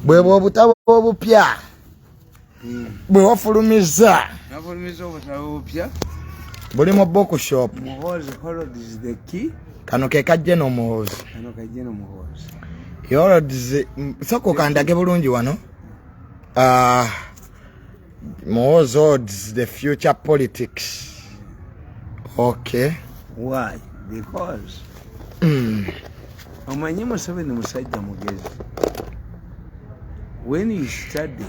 Bwe bw'obutabo obupya bwe wafulumiza obutabo obupya buli mu bookshop. Muhoozi Holodies the key. Kano ke kajje n'omuhoozi. Holodies soko kandage bulungi wano. Muhoozi Holodies the future politics. Okay. Why? Because omanyi Museveni musajja mugezi. When you study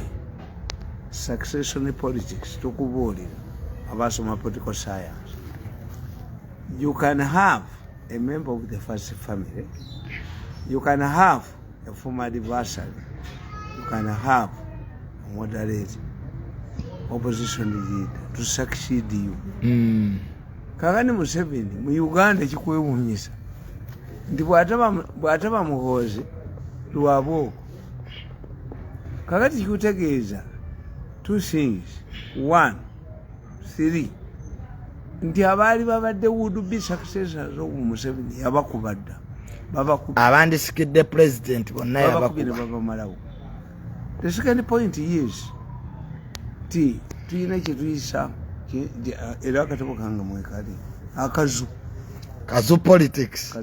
succession politics, tukubuulira abasoma political science, you can have a member of the first family, you can have a former adversary, you can have a moderate opposition leader to succeed you. Kakani Museveni mu Uganda kikwewuunyisa nti bw'ataba Muhoozi lwabwo. Kakati kikutegeeza two things. 1, 3 nti abaali babadde would be successors of Museveni yabakubadda abandisikidde president bonna yabakubira babamalawo. The second point is ti tuyina kye tuyisa era akatabo kange mwekali akazu politics.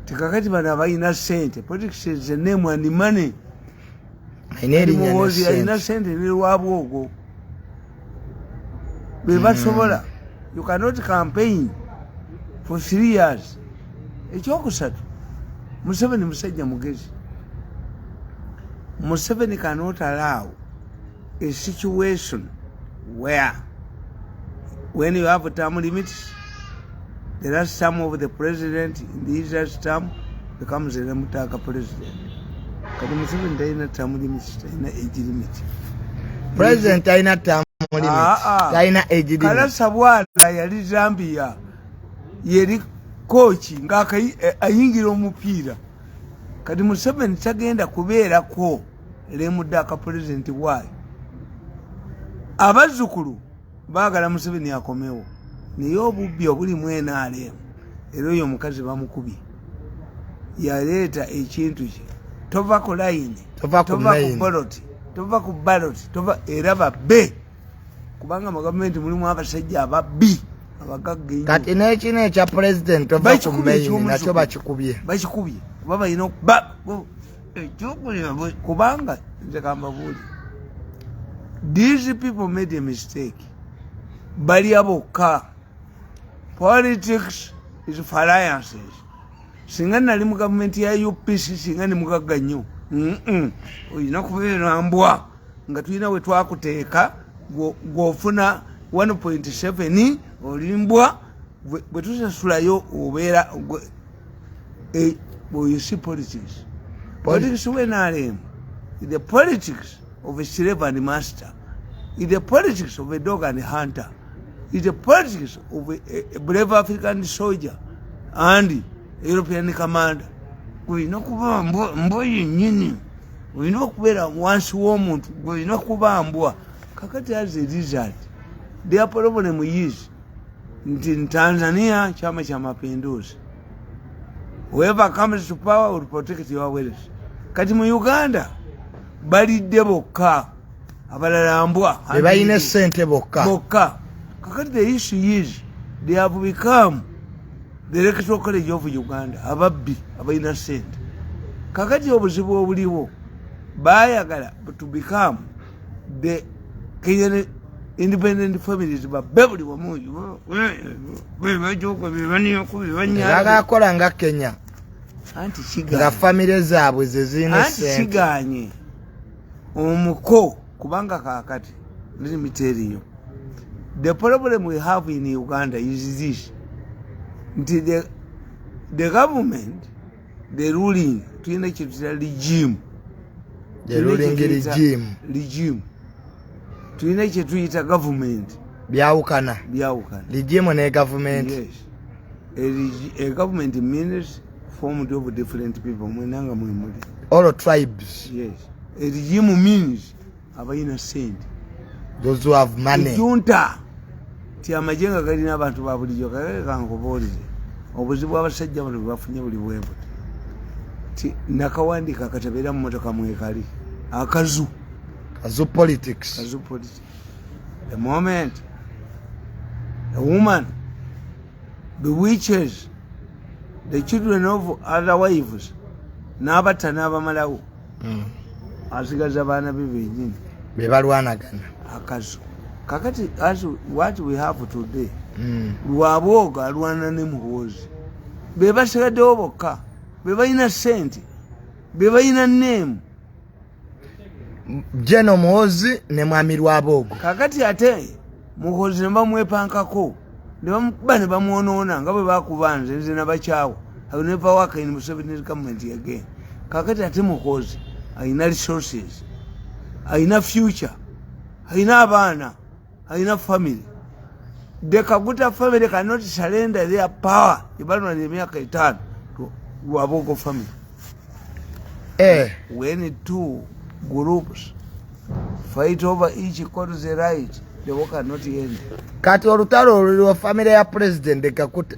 Tikakati bana abalina sente. Politics is a name and money. Muhoozi alina sente nilwabwo ogwo bwe basobola. You cannot campaign for 3 years. Ekyokusatu, Museveni musajja mugezi. Museveni cannot allow a situation where when you have term limits, the last term of the president in the last term becomes a Mutaka president. Kati Museveni taina term limits, taina age limit. President taina term limit, taina age limit. Kala Sabwala yali Zambia yeri coach ngaka ayingira omupiira. Kati Museveni tagenda kubeerako le Mutaka president wayi. Abazzukulu baagala Museveni akomewo. Naye obubbi obuli mwena alemu era oyo omukazi bamukubye yaleeta ekintu kye tova ku layini tova ku baloti tova era babbe kubanga mu gavumenti mulimu abasajja ababbi abagagga ennyo. Kati n'ekino ekya president tova ku mayini nakyo bakikubye kuba balina okuba ekyokulira kubanga nze kambabuuli these people made a mistake. Balya bokka. Politics is for alliances. Singa nali mu gavumenti ya UPC singa ni mugagga nnyo. Oyina kubeera mbwa nga tulina we twakuteeka gw'ofuna 1.7 olimbwa bwe tusasulayo obeera you see politics. Politics wenaalemu is the politics of a slave and master. Is the politics of a dog and a hunter. Is the politics of a brave African soldier and a European commander. We know kuba mbo yennyini. We know kubeera wansi w'omuntu. We know kuba mbwa. Kakati as a result, their problem is in Tanzania, Chama cha Mapinduzi. Whoever comes to power will protect your wealth. Kati mu Uganda, balidde bokka. Abalala mbwa. Bebalina sente bokka. Kakati the issue is they have become the Electoral College of Uganda. Ababbi abalina sente. Kakati obuzibu obuliwo baayagala to become the Kenyan independent families babbe buli wamu. Bagakola nga Kenya. Anti kiganye. Nga famire zaabwe ze zirina sente. Anti kiganye. Omuko kubanga kakati let me tell you, the problem we have in Uganda is this. The government, the ruling, regime. The ruling regime. To government. Byawukana. Regime and a government. Yes. A government means formed of different people. All tribes. Yes. A regime means innocent. Those who have money. Junta. Ti amajenga galina abantu babulijjo kankoboolize. Obuzibu abasajja bano bafunye buli bwebo. nakawandika akatabera mu motoka mwekali akazu politics. The moment a woman bewitches the children of other wives n'abatta n'abamalawo asigaza abaana be bennyini bebalwanagana akazu kakati as what we have today lwabwoga alwana ne muhoozi be basigaddewo bokka be balina ssente be balina nneemu Jeno Muhoozi ne mwami Lwabwogo kakati ate muhoozi ne bamwepankako ne bamukuba ne bamwonoona nga bwe bakubanze nze nabakyawa I will never work in Museveni's government again. Kakati ate muhoozi alina resources, alina future, alina abaana, alina family. The Kaguta family cannot surrender their power ibalwa ne myaka 5 to Lwabwogo family. When two groups fight over each cause the right, the war cannot end. Kati olutalo olwo family ya president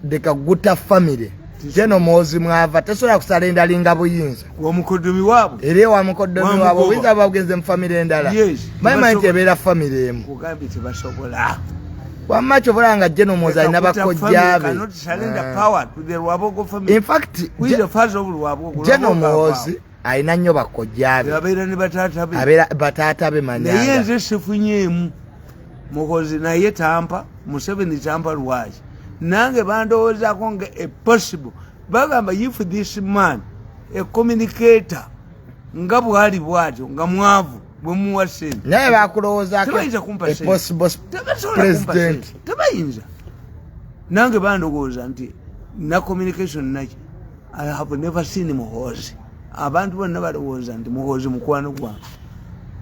de Kaguta family. Jeno Muhoozi mwava tesobola kusalenda linga buyinza. Wamukoddomi waabo. Eri wamukoddomi waabo buyinza bagenze mu family endala. Bayimanyi nti ebeera family emu. Kugambye tebasobola. Wamma kyobolanga Jeno Muhoozi alina bakojjaabe. Cannot surrender power to the Lwabwogo family. In fact, the father of Lwabwogo. Jeno Muhoozi alina nnyo bakojjaabe. Abeera ne bataata be. Abeera bataata be manyanga. Naye nze sifunyeemu. Muhoozi naye tampa, Museveni tampa lwaki. Nange bandowoozaako nga a possible bagamba if this man a communicator nga bwali bwatyo nga mwavu bwe muwa ssente naye bakulowoozaako a possible president tebayinza nange bandowooza nti na communication naki I have never seen Muhoozi abantu bonna balowooza nti Muhoozi mukwano gwange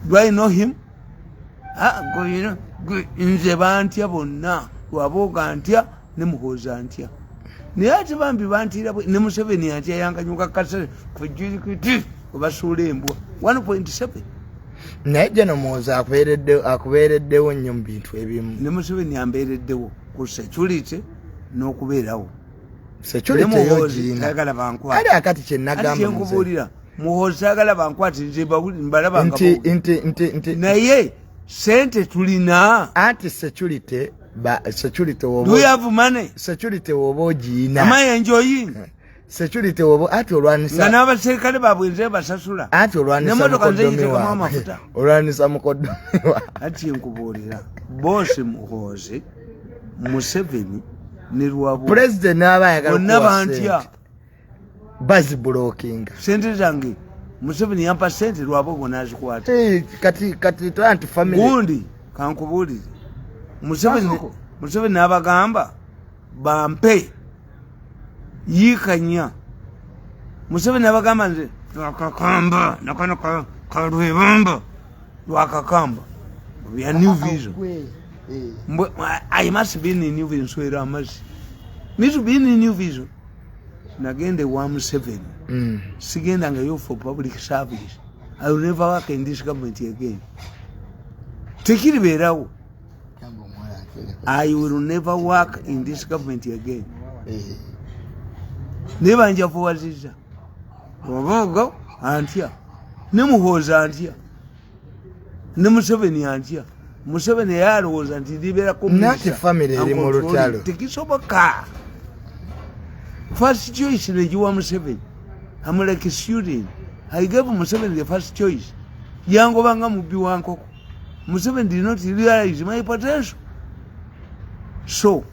do I know him nze bantya bonna Lwabwogo antya ne Muhoozi antya naye ate bambi bantira ne Museveni antya yanganyuka kasere kujirikiti obasuula embwa 1.7 naye Jeno Muhoozi akubeereddewo nnyo mu bintu ebimu ne Museveni ambeereddewo ku security n'okubeerawo security yogina ayagala bankwate ali akati kyenagamba kyenkubuulira Muhoozi ayagala bankwate nze mbalaba nti naye sente tulina anti security do you have money? Security wobo ogiina. Am I enjoying? Security wobo ati olwanisa. Nga n'abaserikale babwenze basasula. Ati olwanisa mukoddomiwa. Olwanisa mukoddomiwa. Ati nkubuulira. Bosi Muhoozi, Museveni ne Lwabwogo. President n'aba ayagala bonna bantya. Bazi blocking. Sente zange. Museveni yampa sente Lwabwogo n'azikwata. Kati anti family. Gundi kankubuulire. Museveni n'abagamba bampe yikanya. Museveni n'abagamba nze lwakakamba nakano kalwebamba lwakakamba. We are new vision. I must be in a new vision. Swera amazzi. Me to be in a new vision. Nagende wa Museveni. Sigenda nga yo for public service. I will never work in this government again. Tekiri beerawo. I will never work in this government again. Never njafuwaziza. Lwabwogo antya. Ne Muhoozi antya. Ne Museveni antya. Museveni yalowooza nti libeera nati family eri mu lutalo. Tekisoboka. First choice negiwa Museveni. I'm like a student. I gave Museveni the first choice. Yangobanga mubbi wa nkoko. Museveni did not realize my potential. So,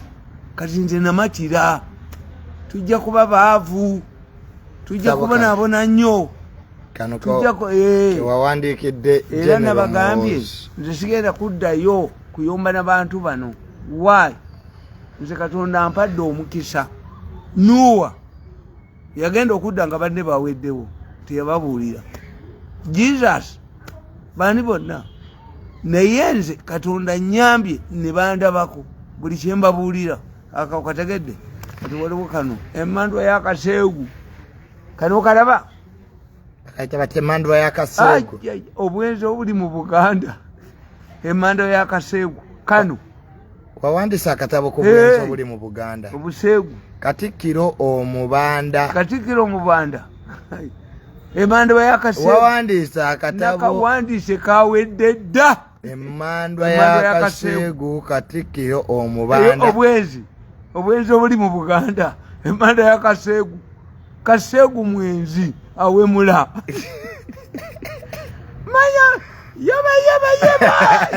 kati nze namatira tujja kuba baavu tujja kubonabona nnyo wawandiikidde era nabagambye nze sigenda kuddayo kuyomba n'abantu bano why nze Katonda ampadde omukisa Nuwa yagenda okudda nga banne baweddewo teyababuulira Jesus bani bonna naye nze Katonda nnyambye ne bandabako buli kyembabuulira akategedde kati waliwo kano emmandwa y'akaseegu kano kalaba kati bati emmandwa y'akaseegu obwenzi obuli mu Buganda emmandwa y'akaseegu kano wawandisa akatabo ku bwenzi obuli mu Buganda obuseegu Katikkiro omubanda Emandwa ya Kasegu wawandiisa akatabo nakawandiise kawedde dda. Emandwa ya Kasegu Katikkiro Omubanda obwenzi obuli mu Buganda. Emandwa ya Kasegu Kasegu mwenzi awemula. Maya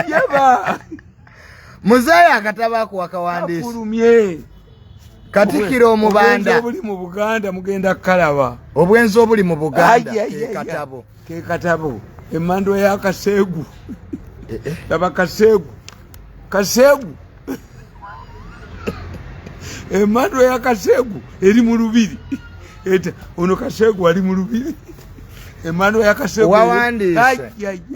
yaba Muzeeyi akatabo ako wakawandiisa afulumye. Katikkiro Omubanda obuli mu Buganda mugenda kalaba. Obwenzi obuli mu Buganda ke katabo Emandwa ya Kasegu. Laba Kasegu Emandwa ya Kasegu eri mu lubiri. Eta ono Kasegu ali mu lubiri. Emandwa ya Kasegu wawandiise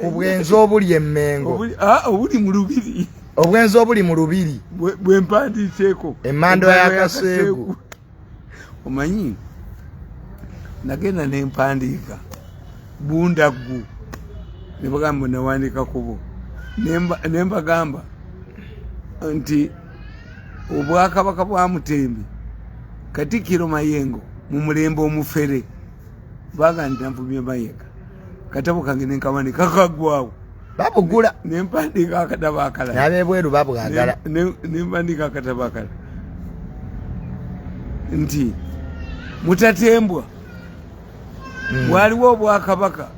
obwenzi obuli Emmengo obuli mu lubiri. Obwenzi obuli mu lubiri bwe mpandiiseeko Emandwa ya Kasegu. Omanyi nagenda ne mpandiika Bundaggu ne bagamba nawandiika kubo ne mbagamba nti Obwakabaka bwa Mutembi Katikkiro Mayengo mu mulembe omufere baga ntanvumye Mayenga katabo kange nenkawanika kagwawo babugula ne mpandiika akatabo akalala n'abebweru babwagala ne mpandiika akatabo akalala nti Mutatembwa waliwo Obwakabaka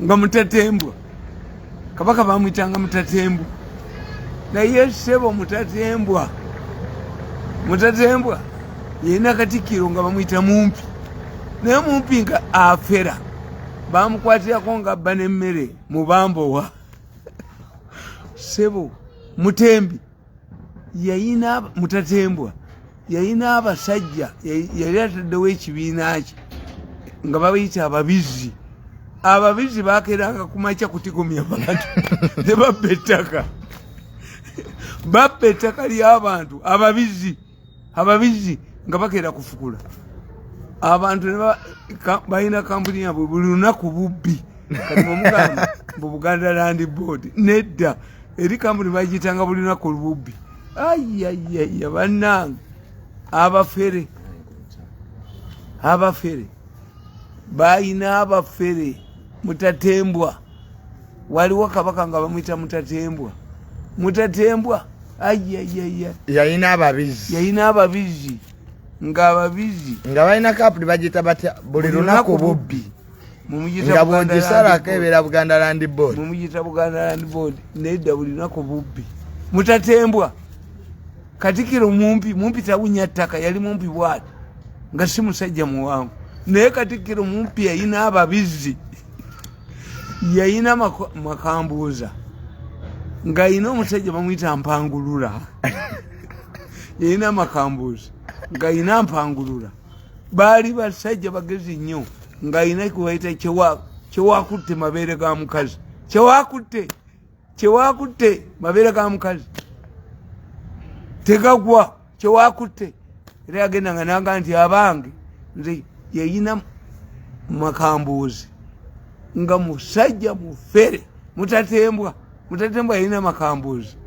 nga Mutatembwa Kabaka bamwitanga Mutatembwa naye ssebo Mutatembwa yena Katikkiro nga bamwita Mumpi naye Mumpi nga afera bamukwatirako nga abba n'emmere mu Bambowa. Ssebo Mutembi yayina Mutatembwa yayina abasajja yali ataddewo ekibiina kye nga babayita ababizzi. Ababizzi bakeranga ku makya kutigomya abantu ne babba ettaka. Babba ettaka ly'abantu ababizzi nga bakeera kufukula. Abantu balina kampuni yabwe buli lunaku bubbi. Kati bw'omugamba mu Buganda Land Board nedda eri kampuni bagiyitanga buli lunaku lububbi. Ayayaya bannange abafere bayina abafere. Mutatembwa waliwo kabaka nga bamwita Mutatembwa ayayaya yayina ababizzi nga balina kapuli bagita batya buli lunaku bubbi nga bwogisalako ebeera Buganda Land Board mumuyita Buganda Land Board nedda buli lunaku bubbi. Mutatembwa Katikkiro Mumpi tawunya ttaka yali Mumpi bwati nga si musajja muwanvu naye Katikkiro Mumpi yayina ababizzi yayina makambuuza nga yina omusajja bamwita Mpangulula yayina makambuuza nga yina Mpangulula baali basajja bagezi nnyo nga yina kubayita kyewakutte mabeere ga mukazi kyewakutte mabeere ga mukazi tegagwa kyewakutte era yagenda nga naga nti abange nze yayina makambuuzi nga musajja mufere. Mutatembwa yayina makambuuzi.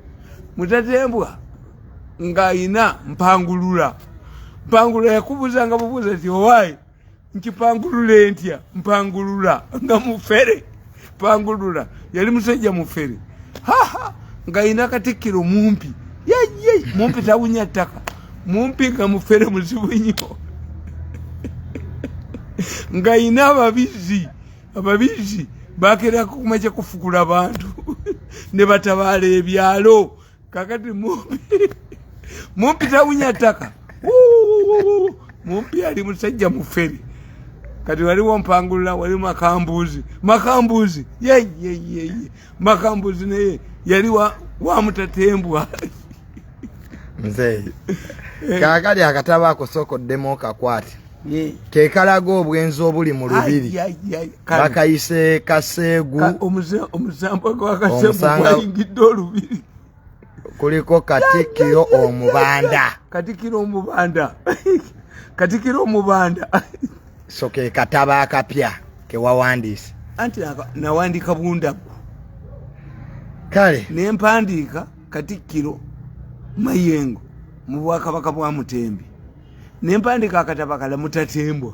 Mutatembwa nga ayina Mpangulula yakubuuza nga bubuuza ti owaayi nkipangulule ntya Mpangulula nga mufere. Mpangulula yali musajja mufere nga ayina Katikkiro Mumpi Mumpi tawunya ttaka Mumpi nga mufere muzibu nnyo nga ayina ababizzi bakerako kumakya kufukula abantu ne batabaala ebyalo. Kakati Mumpi tawunya ttaka Mumpi ali musajja mufere. Kati waliwo Mpangulula waliwo makambuuzi makambuuzi naye yali wa Mutatembwa. Muzeeyi kakali akatabo ako sookoddemu okakwate kekalaga obwenzi obuli mu lubiri bakayise Kasegu omusambwa gwa Kasegu gwayingidde olubiri kuliko Katikkiro Omubanda so ke katabo akapya kewawandiise anti nawandiika Bundaggu kale nempandiika Katikkiro Mayengo mu Bwakabaka bwa Mutembi nempandiika akatabo kala Mutatembwa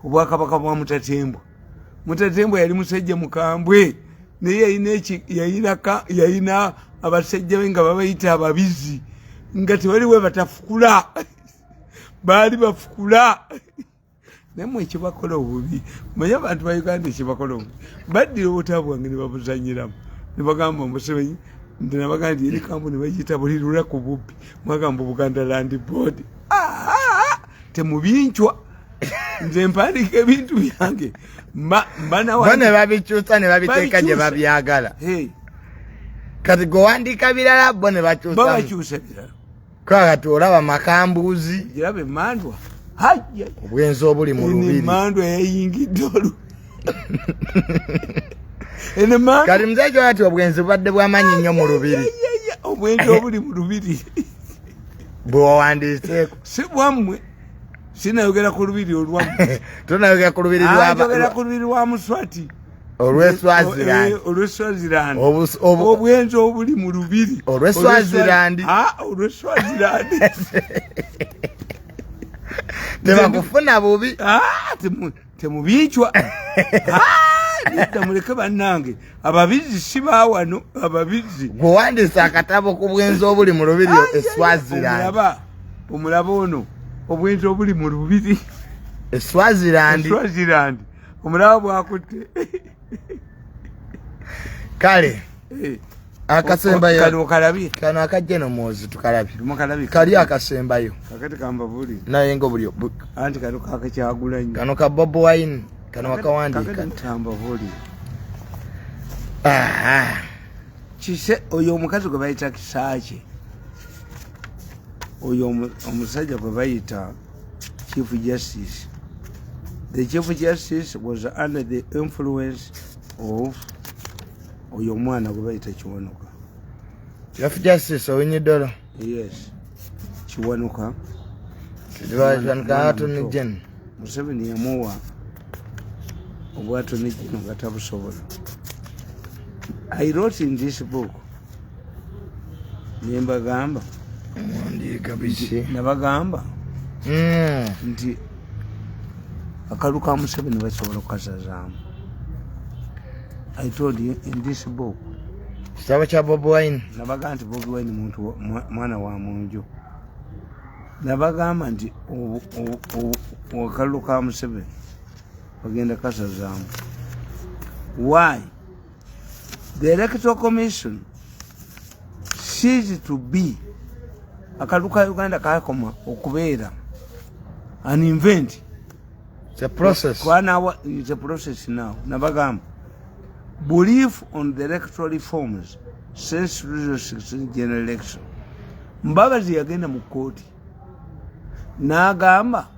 Obwakabaka bwa Mutatembwa Mutatembwe yali musajja mukambwe naye yayina abasajja be nga babayita ababizi nga tewaliwe batafukula baali bafukula nemwe ekibakola obubi manya abantu ba Uganda ekibakola obubi baddira obutabo bwange ne babuzanyiramu ne bagamba Museveni nti nabagamba nti eri kampuni bagiyita buli lunaku bubbi mwagamba Buganda Land Board temubincwa nze mpandiika ebintu byange bone babikyusa ne babiteeka gye babyagala kati gowandiika birala bo ne bakyusa birala kati olaba makambuuzi giraba emmandwa obwenzi obuli mu lubiri emmandwa yayingidde kati muzeejo ati obwenzi bubadde bwamanyi nnyo mu lubiri obwenzi obuli mu lubiri bwewawandiiseeko si bwammwe sinayogera ku lubiri olwammwe tonayogera ku lubiri lwa Muswati olw'Eswazilandi obwenzi obuli mu lubiri olw'Eswazilandi tebakufuna bubi temubincwa muleke bannange ababizi si baawano ababizi gwewandiisa akatabo ku bwenzi obuli mu lubiri Eswazilandi omulaba ono obwenzi obuli mu lubiri Eswazilandi omulaba bwakutte kale akasembayo kano kalabye kano akajja nomwozi tukalabye kali akasembayo kakati kambabuli naye nga buli anti kano kakakyagulanyo kano ka Bobi Wine kano wakawandiika kambabuli kise oyo omukazi gwe bayita Kisaakye oyo omusajja gwe bayita Chief Justice. The Chief Justice was under the influence of oyo mwana gwe bayita Kiwanuka. Chief Justice Owinyiddolo? Yes. Kiwanuka. Attorney General. Museveni yamuwa obwattorney general nga tabusobola. I wrote in this book nembagamba nabagamba nti akalu ka Museveni basobola okukasazaamu. I told you in this book kitabo kya Bobi Wine nabagamba nti Bobi Wine muntu mwana wa munju. Nabagamba nti akalu ka Museveni bagenda kasazaamu. Why? The Electoral Commission ceased to be akalu ka Uganda kakoma okubeera an invent. It's a process. It's a process now. Nabagamba belief on the electoral reforms since 2016 general election. Mbabazi yagenda mu koti n'agamba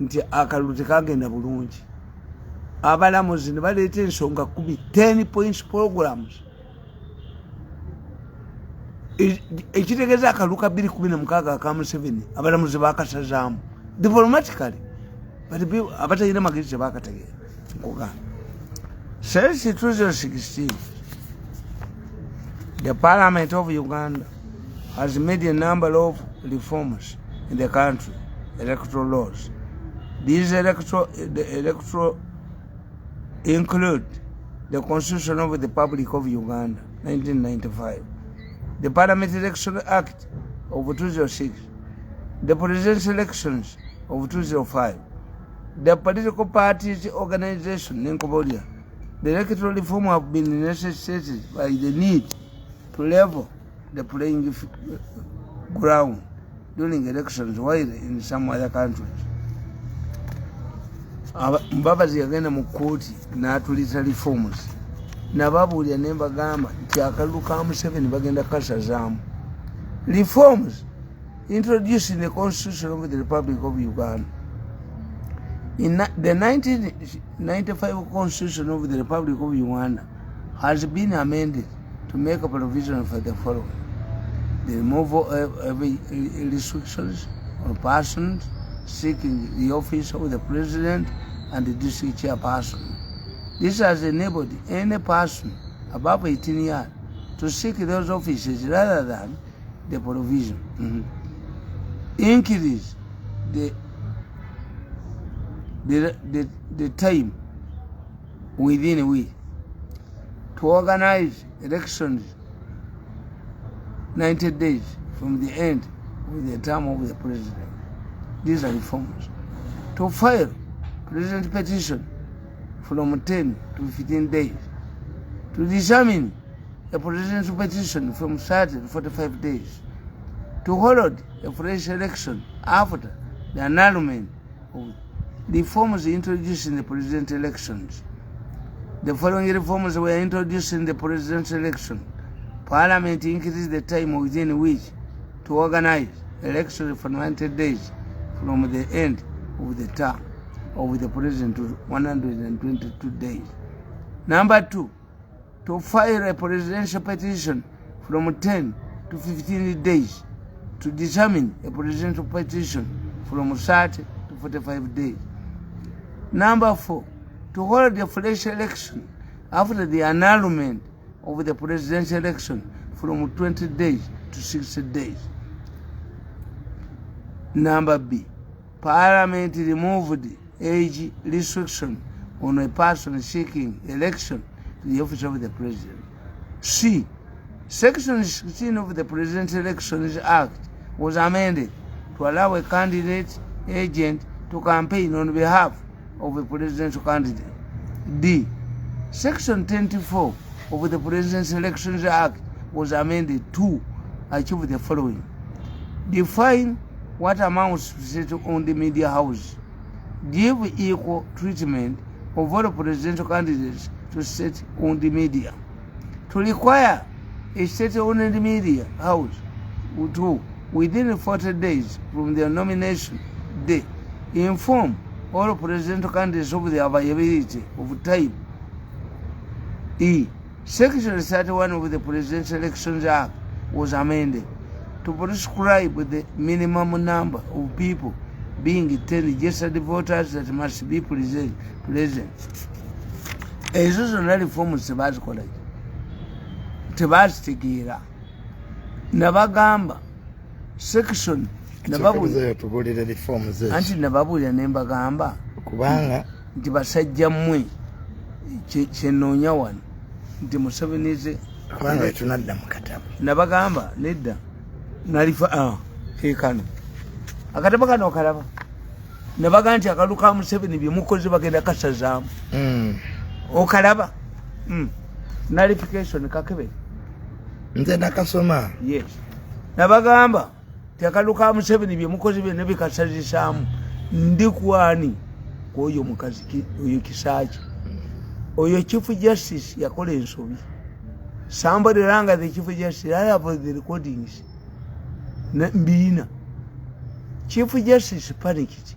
nti akalu tekagenda bulungi. Abalamuzi ne baleeta ensonga 10 points programs. Ekitegeeza akalu ka 2016 ka Museveni abalamuzi bakasazaamu diplomatically but abatalina magezi tebakategeera nkugamba. Since 2016 the Parliament of Uganda has made a number of reforms in the country, electoral laws. These electoral include the Constitution of the Republic of Uganda, 1995, the Parliament Election Act of 2006, the Presidential Elections of 2005, the Political Parties Organization in Cambodia. The electoral reform have been necessitated by the need to level the playing ground during elections while in some other countries. Mbabazi yagenda mu koti n'atulisa reforms nababuulira ne mbagamba nti akalu ka Museveni bagenda kasazaamu. Reforms introduced in the Constitution of the Republic of Uganda. In the 1995 Constitution of the Republic of Uganda has been amended to make a provision for the following: the removal of restrictions on persons seeking the office of the president and the district chairperson. This has enabled any person above 18 years to seek those offices rather than the provision. Increase the time within a week. To organize elections 90 days from the end of the term of the president. These are reforms. To file president petition from 10 to 15 days. To determine a presidential petition from 30 to 45 days. To hold a fresh election after the annulment of reforms introduced in the presidential elections. The following reforms were introduced in the presidential election. Parliament increased the time within which to organize elections for 90 days from the end of the term of the president to 122 days. Number 2, to file a presidential petition from 10 to 15 days. To determine a presidential petition from 30 to 45 days. Number 4, to hold a fresh election after the annulment of the presidential election from 20 days to 60 days. Number B, Parliament removed age restriction on a person seeking election to the office of the president. C, Section 16 of the Presidential Elections Act was amended to allow a candidate agent to campaign on behalf of a presidential candidate. D, Section 24 of the Presidential Elections Act was amended to achieve the following. Define what amounts to state-owned media houses. Give equal treatment of all presidential candidates to state-owned media. To require a state-owned media house to, within 40 days from their nomination day, inform all presidential candidates of the availability of time. E, Section 31 of the Presidential Elections Act was amended to prescribe the minimum number of people being 10 registered voters that must be present. Ezo zonna reforms tebazikola tebazitegeera nabagamba section anti nababuulira ne mbagamba kubanga nti basajja mmwe kyenoonya wano nti Musevenize kubanga tunadda mu katabo nabagamba nedda nalifa kekano akatabo kano okalaba nabaga nti akalu ka Museveni bye mukozi bagenda kasazaamu okalaba nalification kakebe nze nakasoma yes nabagamba ti akalu ka Museveni bye mukozi bye nebikasazisaamu ndikwani kwoyo mukazi oyo kisaaki oyo Chief Justice yakola ensobi. Somebody rang the Chief Justice. I have the recordings. Mbina. Chief Justice panicked.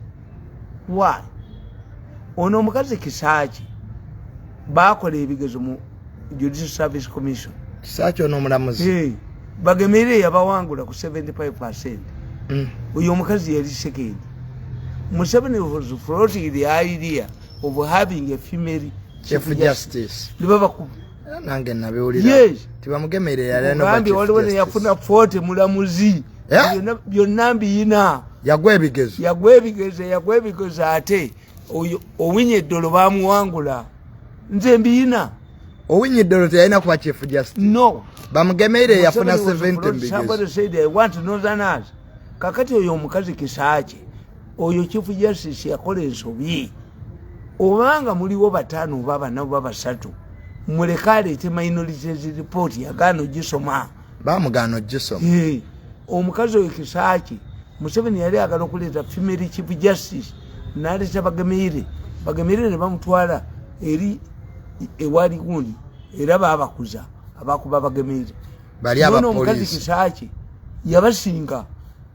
Why? Ono mukazi kisaaki bakola ebigezo mu Judicial Service Commission. Kisaaki ono mulamuzi. Bagemere yabawangula ku 75%. Oyo mukazi yali second. Museveni was floating the idea of having a female Chief Justice. Libabaku. Nange nabiwulira. Yes. Tibamugemere yali no Chief Justice. Waliwo yafuna 40 mulamuzi. Byonna mbiyina. Yagwebigezo ate oyo owinye eddolo bamuwangula. Nze mbiyina. Owinye eddolo teyalina kuba Chief Justice. No. Bamugemere yafuna 70 mbigezo. Somebody said I want Northern Us. Kakati oyo omukazi kisaaki. Oyo Chief Justice yakola ensobi. Obanga muliwo batano baba nabo babasatu. Mulekale te minorities report yagano gisoma. Bamugano gisoma. Omukazi oyo kisaaki. Museveni yali agala okuleeta female Chief Justice. Naleta bagemere ne bamutwala eri ewali gundi era babakuza abakuba bagemere. Bali aba police. Omukazi kisaaki yabasinga.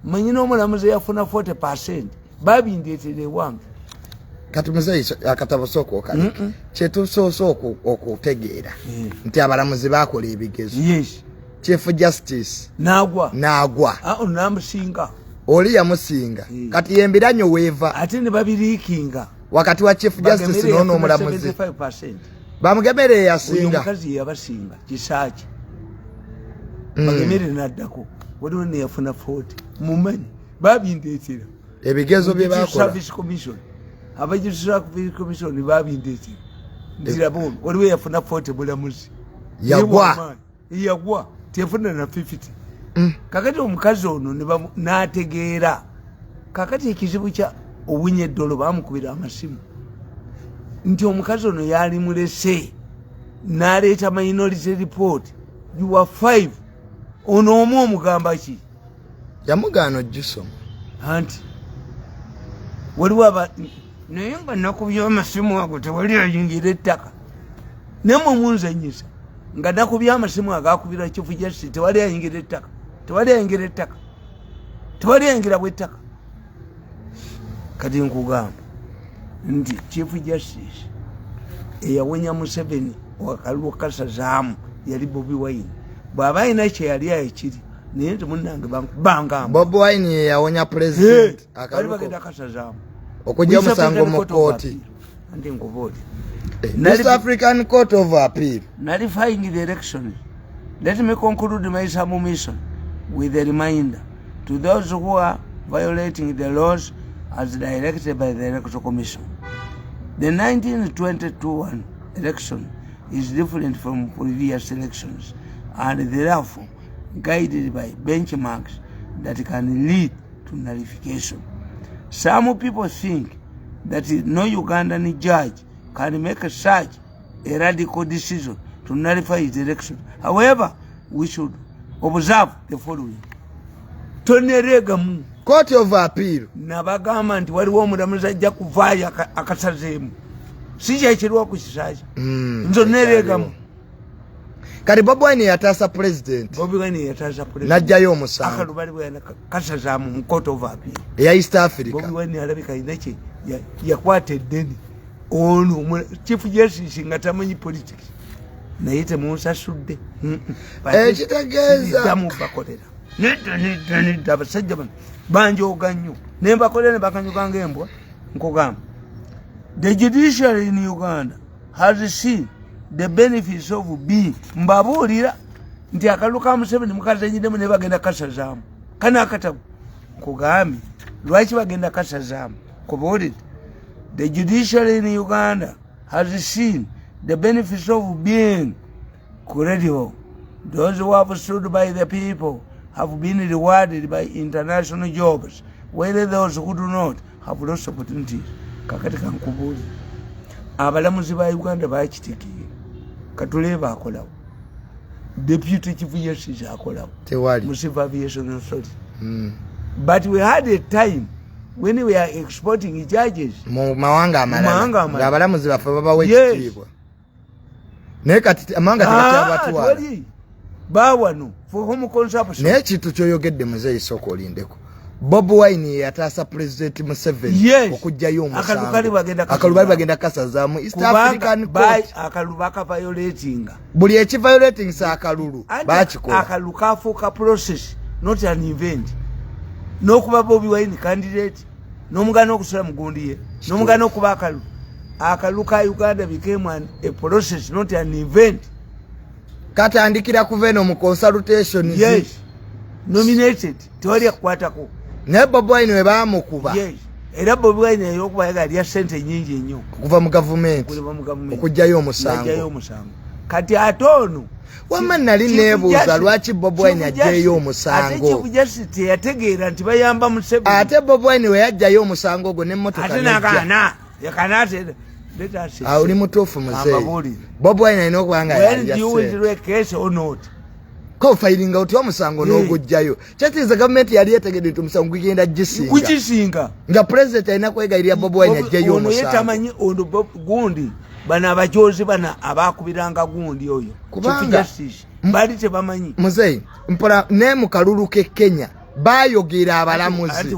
Manyina omulamuzi yafuna 40%. Babindeetere wange. Kati muzeyi akatabo soko okali. Kyetusoose okutegeera nti abalamuzi bakola ebigezo. Yes. Chief Justice nagwa. Namusinga. Oli yamusinga. Kati yembiranyo weeva. Ate ne babiriikinga. Wakati wa Chief Justice nono omulamuzi. 75%. Bamugemere yasinga. Oyo mukazi yabasinga kisaaki. Bagemere naddako. Waliwo ne yafuna 40. Mumanyi babindeetera. Ebigezo bye bakola. Service Commission. Abajudicial Service Commission babindeetera. Dirabun, waliwo yafuna 40 bulamuzi. Yagwa, tiyafuna na 50. Kakati omukazi ono n'ategeera. Kakati ekizibu kya obunye ddolo bamukubira amasimu. Nti omukazi ono yali mulese. N'aleeta minority report. You are 5. Ono omu omugamba ki? Yamugaana ojjusoma. Anti waliwo naye nga nakubya amasimu ago tewali ayingira ettaka. Nemwe munzanyisa nga nakubya amasimu agakubira Chief Justice tewali ayingira ettaka. Tewali ayingira ettaka. Tewali ayingira bw'ettaka. Kati nkugamba nti Chief Justice eyawonya Museveni wakaluwa kasazaamu yali Bobi Wine. Bw'aba alina kye yali ekiri naye nti munnange bangamba Bobi Wine yawonya president akaluwa bagenda kasazaamu okujja omusango mu koti. Andi nkubuli East African Court of Appeal nullifying the election. Let me conclude my submission with a reminder to those who are violating the laws as directed by the Electoral Commission. The 1922 election is different from previous elections and therefore guided by benchmarks that can lead to nullification. Some people think that no Ugandan judge can make such a radical decision to nullify his election. However, we should observe the following. Toneregamu Court of Appeal nabagamba nti waliwo omulamuzi ajja kuvaayo akasazeemu. Si kyekiriwo ku kisaaji. Nzo neregamu. Kati Bobi Wine yataasa president. Bobi Wine yataasa president. Najjayo omusango. Akalubali bwe kasazaamu mu Court of Appeal. Eya East Africa. Bobi Wine alabika inaki yakwata eddeni. Ono Chief Justice nga tamanyi politics. Naye temunsasudde. Ekitegeeza. Damu bakolera. Nedda abasajja bano banjooga nnyo. Ne mbakolera ne bakanyuka ng'embwa. Nkugamba. The judiciary in Uganda has seen the benefits of being mbabuulira nti akalu ka Museveni mukazanyiddemu ne bagenda kasazaamu. Kana akatabu nkugambye lwaki bagenda kasazaamu kubuulire. The judiciary in Uganda has seen the benefits of being credible. Those who have stood by the people have been rewarded by international jobs, whether those who do not have lost opportunities. Kakati kankubuuli abalamuzi ba Uganda bakitikiye katuleba akolawo. Deputy Chief Justice akolawo. Tewali. Civil Aviation Authority. But we had a time when we are exporting judges mawanga amalala ng'abalamuzi baffe babawa ekitiibwa. Naye kati amawanga tegakyabatwala. Bawano for home consumption. Naye kintu kyoyogedde muzeeyi sooka olindeko. Bobi Wine yataasa President Museveni okujjayo omusango. Akalubali bagenda kasazaamu East African Court. Akalubaka violating. Buli ekiviolating sa akalulu bakikola. Akalu kafuuka process, not an event. N'okuba Bobi Wine candidate, n'omugana okusula mu gundi ye, n'omugana okuba akalu. Akalu ka Uganda became a process, not an event. Katandikira kuva eno mu consultation. Yes. Nominated. Tewali akukwatako. Naye Bobi Wine we baamukuba. Yes. Era Bobi Wine ey'okuba yagalya ssente nnyingi ennyo. Okuva mu gavumenti. Okujjayo omusango. Kati ate ono. Wamma nali neebuuza lwaki Bobi Wine ajjayo omusango. Ate Chief Justice teyategeera nti bayamba Museveni. Ate Bobi Wine we yajjayo omusango ogwo n'emmotoka n'ejja. Ate nakaana. Yakana ate. Oli mutuufu muzeeyi. Bobi Wine alina okuba nga yalya ssente. When you withdraw a case or not. Ko filing out omusango n'ogujjayo. Kyatiza gavumenti yali etegedde nti omusango gugenda gisinga. Kukisinga. Nga president alina kwegayirira Bobi Wine ajjayo omusango. Ono yetamanyi ono gundi bana abajozi bana abakubiranga gundi oyo. Kubanga bali tebamanyi. Muzeeyi mpola ne mu kalulu ke Kenya bayogera abalamuzi.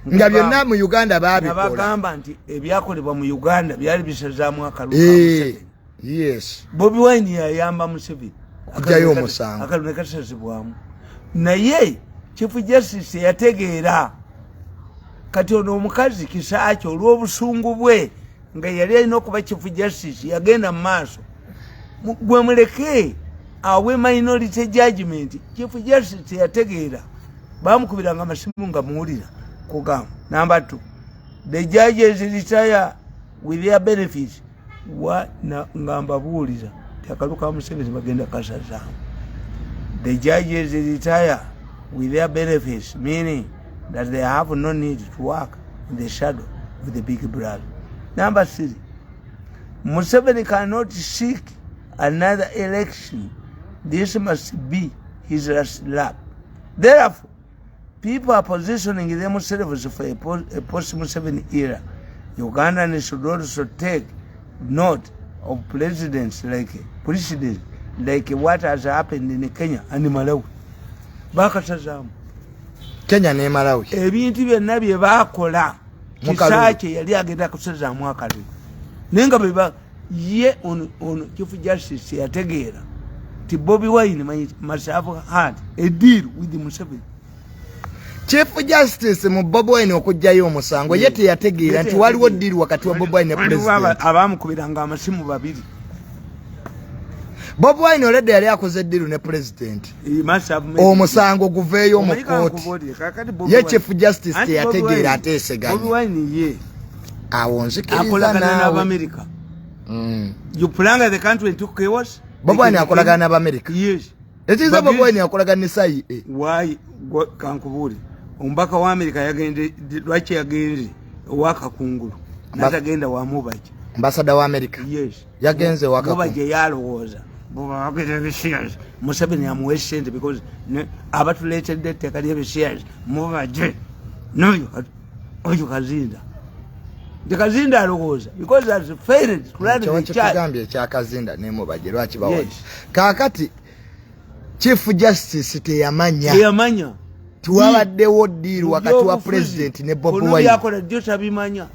Nga byonna mu Uganda babikola. Nabagamba nti ebyakolebwa mu Uganda byali bisazaamu akalulu. Yes. Bobi Wine yayamba Museveni. Okujjayo omusango. Akalu ne kasazibwamu. Naye Chief Justice yategeera kati ono omukazi kisaaki olw'obusungu bwe nga yali alina okuba Chief Justice yagenda mu maaso. Gwe muleke awe minority judgment. Chief Justice yategeera bamukubiranga amasimu nga muwulira kugamba. Number 2, the judges retire with their benefits ngamba buuliza takaluka Museveni bagenda kasazaamu. The judges retire with their benefits, meaning that they have no need to work in the shadow of the big brother. Number 3, Museveni cannot seek another election. This must be his last lap. Therefore, people are positioning themselves for a post-Museveni era. Ugandans should also take note of presidents like what has happened in Kenya and Malawi. Bakasazamu. Kenya ne Malawi. Ebintu byonna bye bakola Kisaache yali agenda kusazaamu akalulu. Nenga beba ye on Chief Justice yategeera ti Bobi Wine must have had a deal with Museveni. Chief Justice mu Bobi Wine okujayo omusango yete yategeera nti waliwo deal wakati wa Bobi Wine ne president. Abamukubiranga amasimu babiri. Bobi Wine already yali akoze deal ne president. Omusango guveeyo mu koti. Ye Chief Justice yategeera ateeseganya. Bobi Wine ye awonzikiriza n'Amerika. You planga the country into chaos. Bobi Wine akolagana n'Amerika. Yes. Ekiza Bobi Wine akolagana n'SIA. Why kankubuli? Ombaka wa Amerika yagende lwaki yagende waka kungulu. Natagenda wa Mubaje. Ambassador wa Amerika. Yes. Yagenze waka Mubaje yalowooza. Museveni amuwe sente because abatuleetedde etteka ly'ebishares Mubaje oyo Kazinda. The Kazinda alowooza because has failed to run the child. Kigambye kya Kazinda ne Mubaje lwaki bawaje. Kakati Chief Justice teyamanya tuwabaddewo deal wakati wa president ne Bobi Wine yakola ddyo tabimanya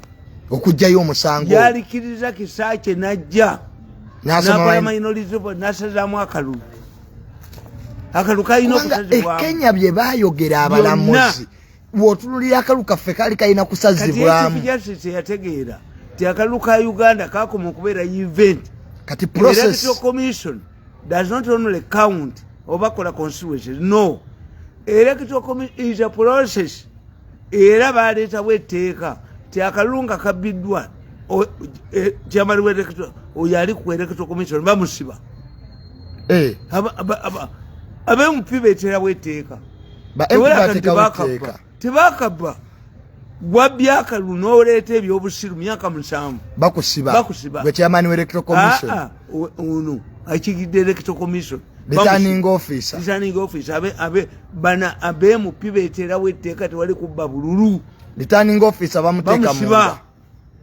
okujayo omusango yalikiriza Kisaache najja n'akola minority report n'asazaamu akalulu kayina okusazibwamu. Kenya bye baayogera abalamuzi wotululira akalu kaffe kali kayina kusazibwamu. Chief Justice yategeera ti akalu ka Uganda kakoma okubeera event. Kati process Electoral Commission does not only count obakola constituencies. No. Electoral Commission is a process. Era baleetawo etteeka ti akalunga kabiddwa chairman w'electoral oyali ku Electoral Commission bamusiba. Ab'MP beeterawo etteeka. Tebakabba. Gwabya akalulu n'oleeta ebyobusiru myaka 7 bakusiba. Gwe chairman w'Electoral Commission. Ono akigidde Electoral Commission. Returning officer. Ab'MP beeterawo etteeka tewali kubba bululu. Returning officer bamuteeka munda.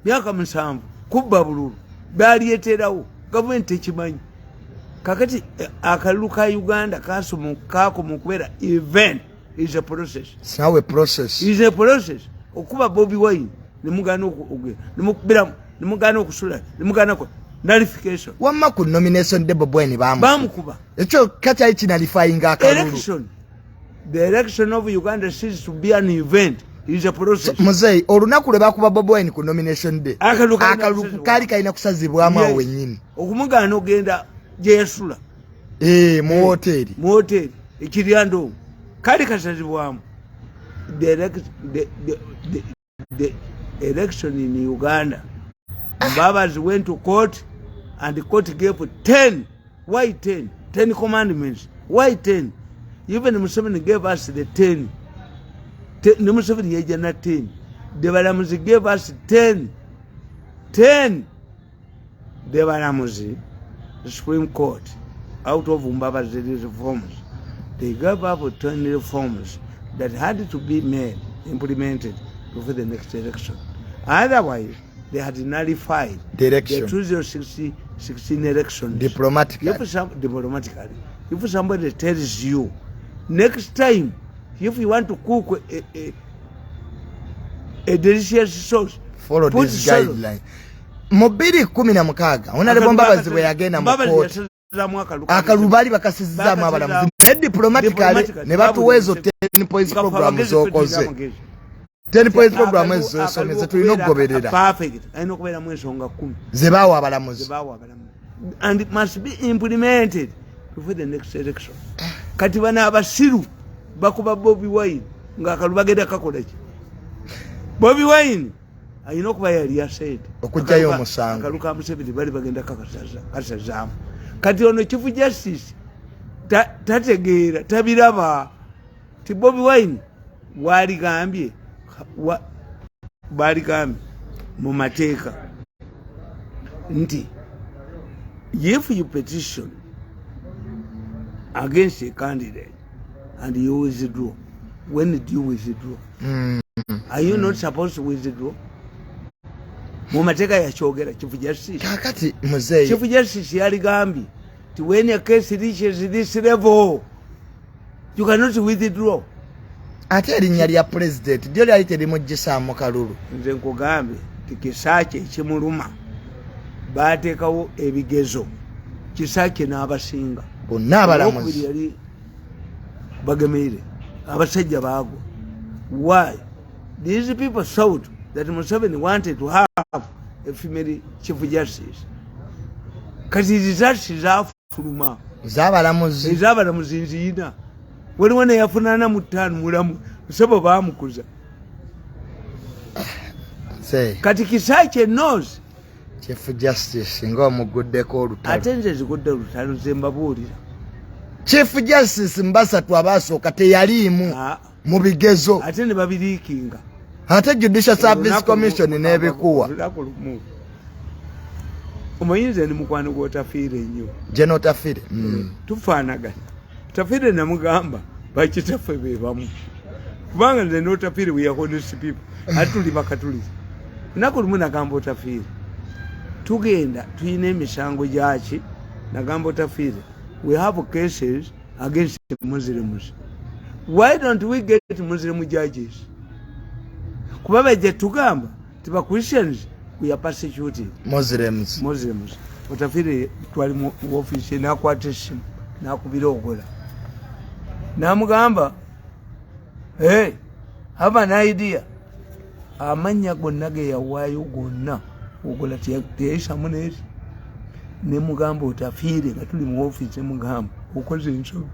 Myaka 7 kubba bululu. Baaliyeterawo gavumenti tekimanyi. Kakati akalulu ka Uganda kakoma okubeera event is a process. It's now a process. Is a process. Okuba Bobi Wine nemugana okugera nemugana okusula nemugana ko nullification. Wamma ku nomination de Bobi Wine bamukuba. Ekyo kakyali kinalifying akalulu. Election. The election of Uganda ceases to be an event. Is a process. Muzei olunaku lwe bakuba Bobi Wine ku nomination day. Akalu kali kalina kusazibwamu awo wennyini. Okumugana ogenda gye yasula. Mu hoteli. Mu hoteli ekiryando kali kasazibwamu. The election in Uganda, Babas went to court and the court gave 10. Why 10? 10 commandments. Why 10? Even Museveni gave us the 10. Museveni yeja na 10. The Balamuzi gave us 10. 10. The Balamuzi, the Supreme Court, out of Mbaba's reforms, they gave up 20 reforms that had to be implemented before the next election. Otherwise, they had nullified the 2016 election diplomatically. If somebody tells you next time, if you want to cook a delicious sauce, follow this guideline. Mobili 16 onale Mbabazi bwe yagenda mu court akalubali bakasizzamu abalamuzi diplomatically ne batuwezo 10 points program zokoze 10 points program ezosomeze tulina okugoberera perfect ayina okubeera mu ensonga 10 zebawa abalamuzi and it must be implemented before the next election. Kati bana abasiru bakuba Bobi Wine nga akalubagenda kakola ki Bobi Wine ayina okuba yali yasaid okujayo omusango akaluka Museveni bali bagenda kasazaamu kati ono Chief Justice tategeera tabiraba ti Bobi Wine waligambye mu mateeka nti if you petition against a candidate and you withdraw, when did you withdraw? Are you not supposed to withdraw? Mumateka ya chogera Chief Justice. Kakati muzee. Chief Justice yaligambi to when a case reaches this level, you cannot withdraw. Ate erinnya lya president lyo lyali terimugisa mu kalulu. Nze nkugambe tikisaache ekimuluma baateekawo ebigezo kisaache n'abasinga bonna abalamuzi yali bagemeire abasajja baagwa. Why? These people thought that Museveni wanted to have a female Chief Justice. Kati zizasi zaafuluma ez'abalamuzi nziina waliwo neyafunana mu ttaano mulamu nsebo baamukuza kati kisaache knows Chief Justice nga omuguddeko olutalo ate nze zigudde olutalo nze mbabuulira Chief Justice mbasatu abaasooka teyaliimu mu bigezo ate ne babiriikinga ate Judicial Service Commission n'ebikuwa omuyinza ni mukwano gw'otafiire ennyo General Tafiire tufaanagana Tafiire namugamba bakitaffe be bamu kubanga nze n'Otafiire we are honest people ate tuli bakatuliza nnaku lumu nagamba Otafiire tugenda tuyina emisango gyaki nagamba Otafiire we have cases against Muslims. Why don't we get Muslim judges? Kuba bajja tugamba tiba Christians we are persecuting Muslims. Otafiire twali mu office n'akwata essimu n'akubira ogola n'amugamba have an idea amanya gonna ge yawaayo gonna ogola teyayisamu neeri ne mugamba Otafiire nga tuli mu office mugamba okoze ensobi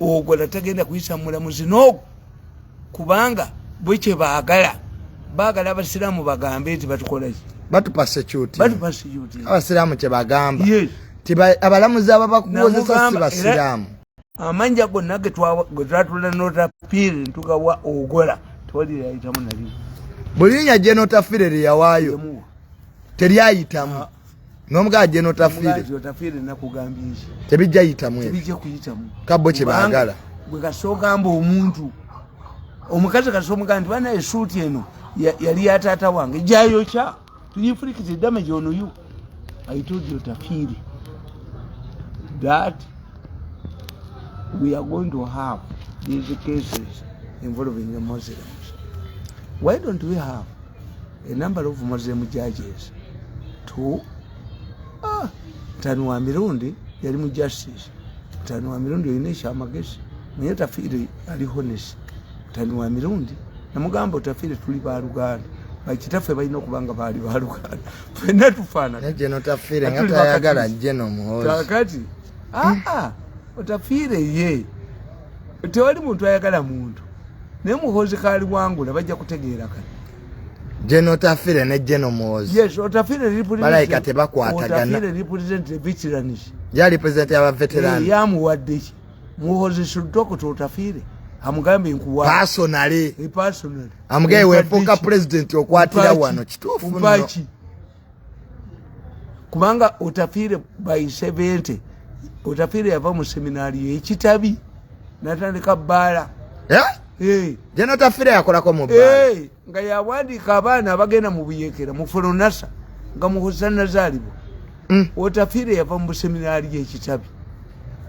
ogola tagenda kuyisa mulamuzi n'ogwo kubanga bwekye baagala abasiraamu bagambe nti batukolaki batupa security abasiraamu kye bagamba abalamuzi ababakuwozesa si basiraamu amanja gonna ge twatula n'Otafiire ntugawa ogola tewali yayitamu naliwo buli linnya gye n'Otafiire lye yawaayo teryayitamu n'omugala gye n'Otafiire nakugambye ki tebijja yitamu tebijja kuyitamu kabbo kye baagala bwe kasoogamba omuntu omukazi kasomugamba nti bana esuuti eno yali ya taata wange jayo kya tuyinflicted damage on you. I told you Otafiire that we are going to have these cases involving the Muslims. Why don't we have a number of Muslim judges to Tamale Mirundi yali mu justice Tamale Mirundi yine shamagesi naye Otafiire ali honest Tamale Mirundi namugamba Otafiire tuli ba Luganda bakitaffe balina okubanga baali ba Luganda fenna tufaana naye Otafiire nga tayagala General Muhoozi kakati Otafiire ye tewali muntu ayagala muntu naye Muhoozi kaali wangula bajja kutegeera kati General Otafiire ne General Muhoozi yes Otafiire balayika tebakwatagana represent the veterans yali president aba veteran yamuwadde ki Muhoozi should talk to Otafiire amugambe nkuwa personally amugaye wefuuka president okwatira wano kituufu nno kubanga Otafiire by 70 Otafiire yava mu seminari y'ekitabi natandika bbaala General Otafiire yakolako mu bbaala nga yawandiika abaana abagenda mu buyekera mu Folonasa nga muhoza Nazaalibo Otafiire yava mu seminari y'ekitabi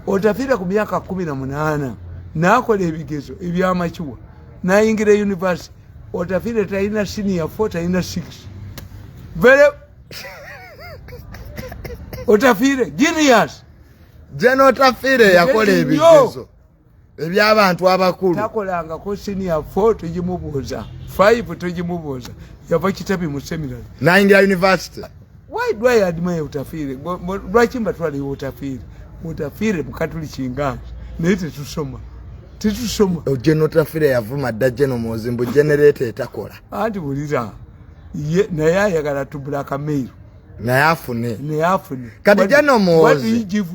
Otafiire ku myaka 18 n'akola ebigezo eby'amakiwa n'ayingira university Otafiire talina senior 4 talina 6 Otafiire genius General Otafiire yakola ebigezo eby'abantu abakulu takolangako senior 4 togimubuuza 5 togimubuuza yava kitabi mu seminary n'ayingira university. Why do I admire Otafiire? Lwaki mbatwaliwo Otafiire? Otafiire mukatuliki ngange naye tetusoma tetusoma ojenotafire yavuma dda General Muhoozi mbu generator etakola anti bulira naye ayagala tubulakamail naye afune kati General Muhoozi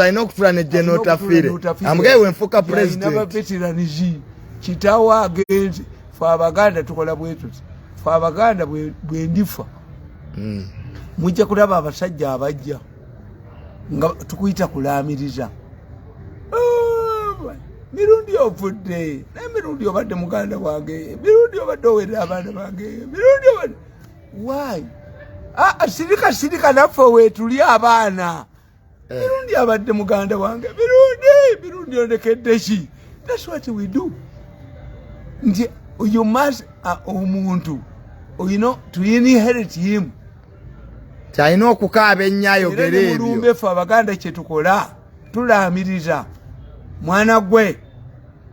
alina okutula ne genotafire amugaye wenfuka president kitawo agenze fe Abaganda tukola bwetuti fe Abaganda bwendifa mujja kulaba abasajja abajja nga tukuyita kulaamiriza Mirundi ovudde naye Mirundi obadde muganda wange Mirundi obadde owedde abaana bange Mirundi obadde why sirika naffe weetuli abaana Mirundi abadde muganda wange Mirundi ondekedde ki that's what we do nti you must omuntu to inherit him kyalina okukaaba ennyayogera ebyo mulumbe ffe Abaganda kye tukola tulaamiriza mwana gwe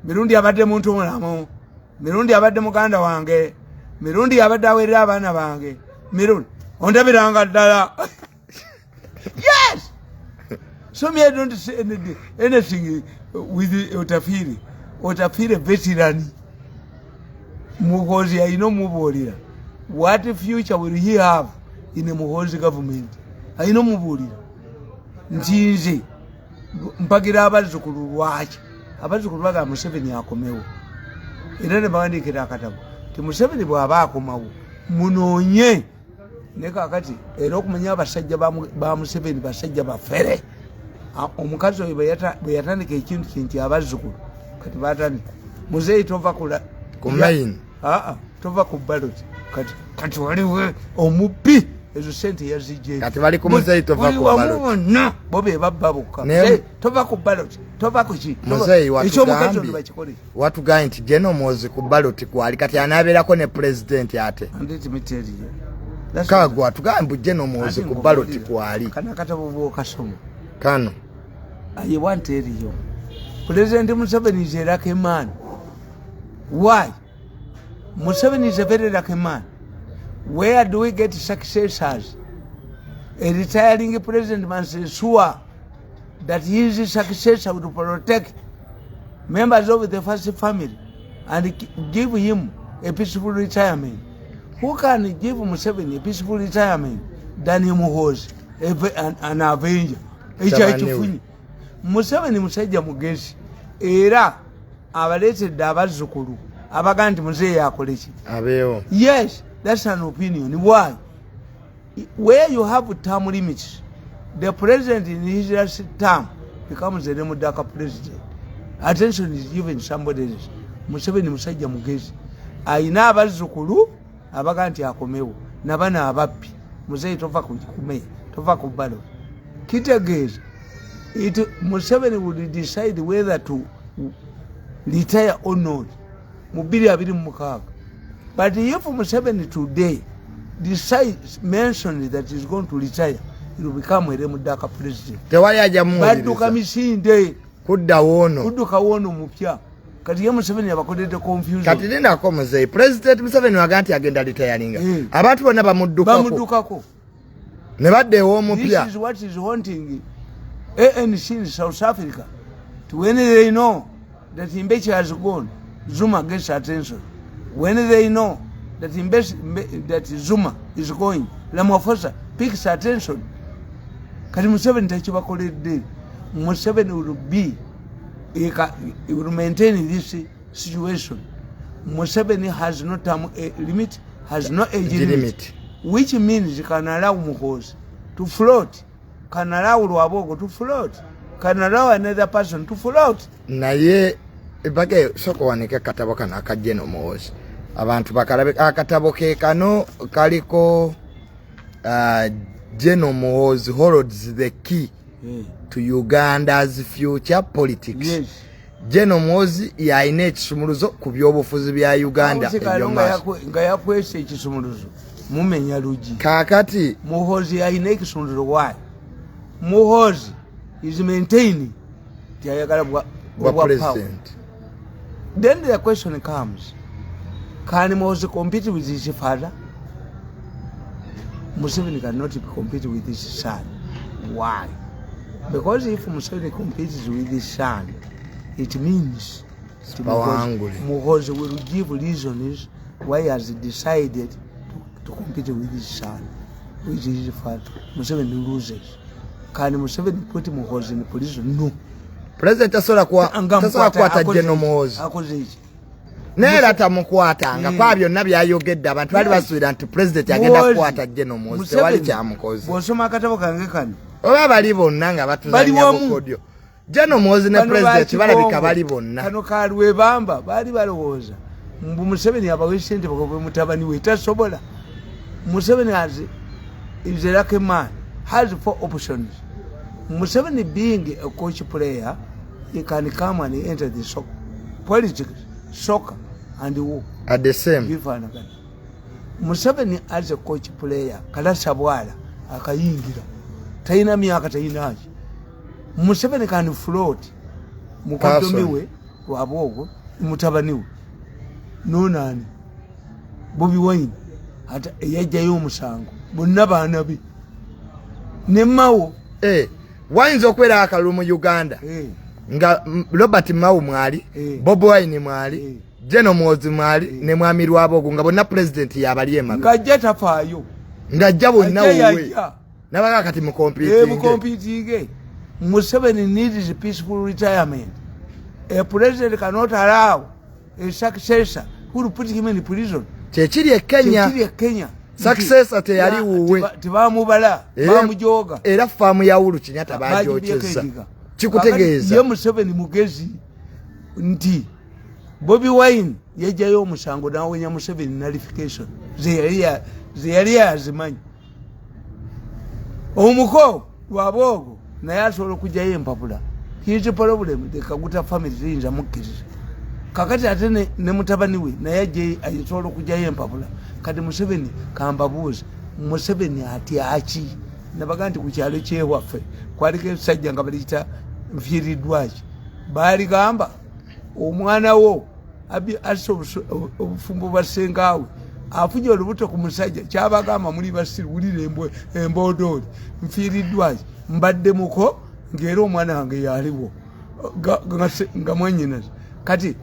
Mirundi abadde muntu mulamu Mirundi abadde muganda wange Mirundi abadde awerera abaana bange Mirundi ondabiranga ddala yes so me I don't say anything with Otafire veteran Muhoozi ayina mubuulira what future will he have in a Muhoozi government ayina mubuulira ntinze mpagira abazzukulu lwaki abazzukulu baga Museveni akomewo era ne bawandikira akatabo ti Museveni bw'aba akomawo munoonye ne kakati era okumanya abasajja ba Museveni basajja bafere omukazi oyo bwe yatandika ekintu kinti abazzukulu kati batandika muzeeyi tova kumain tova ku ballot kati waliwo omubbi ezo sente yazijje kati bali ku muzeeyi tova ku ballot bo be babba bokka tova ku ballot tova ku ki muzeeyi watugambye nti General Muhoozi ku ballot kwali kati anaabeerako ne president ate kagwa atugambye General Muhoozi ku ballot kwali kana katabo bw'okasoma kano I want to tell you President Museveni is a lucky man. Why? Museveni is a very lucky man. Where do we get successors? A retiring president must ensure that his successor will protect members of the first family and give him a peaceful retirement. Who can give Museveni a peaceful retirement than Muhoozi, an avenger? Museveni musajja mugezi era abaleetedde abazzukulu abaga nti muzeeyi akole ki abeewo. Yes, that's an opinion. Why? Where you have term limits, the president in his last term becomes the Remudaka president. Attention is given somebody else. Museveni musajja mugezi ayina abazzukulu abaga nti akomewo nabana abappi muzeeyi tova kumeya tova ku ballot. Kitegeeza Museveni would decide whether to retire or not. Mubiri but if Museveni today decides mentions that he's going to retire, he will become a Remudaka president. But to come in day, Kuduka wono mupya. Kati ye Museveni abakodede confusion. Kati linda ko muzeeyi President Museveni waganti agenda retiringa. Abantu bonna bamuddukako. Ne badde w'omupya. This is what is haunting ANC in South Africa. When they know that Mbechi has gone, Zuma gets attention. When they know that that Zuma is going, Ramaphosa picks attention. Kati Museveni tachibakoledde. Museveni will be, he will maintain this situation. Museveni has no term limit, has no age limit, which means he can allow Muhoozi to float, can allow Lwabogo to float, can allow another person to float. Naye bage soko wanike katabo kana akajeno Muhoozi. Abantu bakalabe akatabo ke kano kaliko General Muhoozi holds the key to Uganda's future politics. Yes. General Muhoozi yaine ekisumuluzo ku byobufuzi bya Uganda nga yakwese ekisumuluzo mumenya luji kakati Muhoozi yaine ekisumuluzo why Muhoozi is maintaining the ayagala bwa president. Then the question comes, can Muhoozi compete with his father? Museveni cannot compete with his son. Why? Because if Museveni competes with his son, it means Muhoozi will give reasons why he has decided to compete with his son, which is the fact Museveni loses. Can Museveni put Muhoozi in prison? No. President tasola kwata General Muhoozi. Nera tamukwatanga kwa byonna byayogedde abantu bali basuubira nti president yagenda kukwata General Muhoozi tewali kyamukoze. Bw'osoma akatabo kange kano oba bali bonna nga batuzanya bukodyo General Muhoozi ne president balabika bali bonna kano kalwe bamba bali balowooza mbu Museveni abawe ssente bakobe mutabani we tasobola. Museveni is a lucky man, has 4 options. Museveni being a coach player, he can come and enter the politics, soccer and war at the same. Museveni as a coach player kalasa bwala akayingira tayina myaka tayinaji. Museveni can float mukodomiwe wabwogo mutabaniwe nonani Bobi Wine ata yajjayo omusango bonna baanabi nemawo wayinza okwera akalu mu Uganda nga Robert Mao mwali Bobi Wine mwali General Muhoozi mwali ne mwami lwabogo nga bonna president yabali emaga ngajja tafaayo ngajja bonna wowe nabaga kati mu competing. Museveni needs peaceful retirement. A president cannot allow a successor who will put him in prison. Chechiri Kenya. Successor te yali wuwe. Tibamubala, bamujoga. Era famu ya Uhuru Kenyatta bajocheza. Chikutegeeza. Ye Museveni mugezi nti Bobi Wine yajjayo omusango nawenya Museveni nullification. Ze yali azimanyi. Omuko lwabogo naye asobola okujjayo empapula. His problem the Kaguta family ziyinza mukkiriza. Kakati ate ne mutabani we naye ajje asobola okujjayo empapula. Kati Museveni kambabuuza Museveni ati aki nabaga nti ku kyalo kyewaffe kwaliko esajja nga baliyita nfiiriddwaki baali gamba omwana wo assa obufumbo bwa ssengaawe afunye olubuto ku musajja kyabagamba muli basiru wulire emboodooli nfiiriddwaki mbadde muko ng'era omwana wange yaliwo nga mwenyinaze kati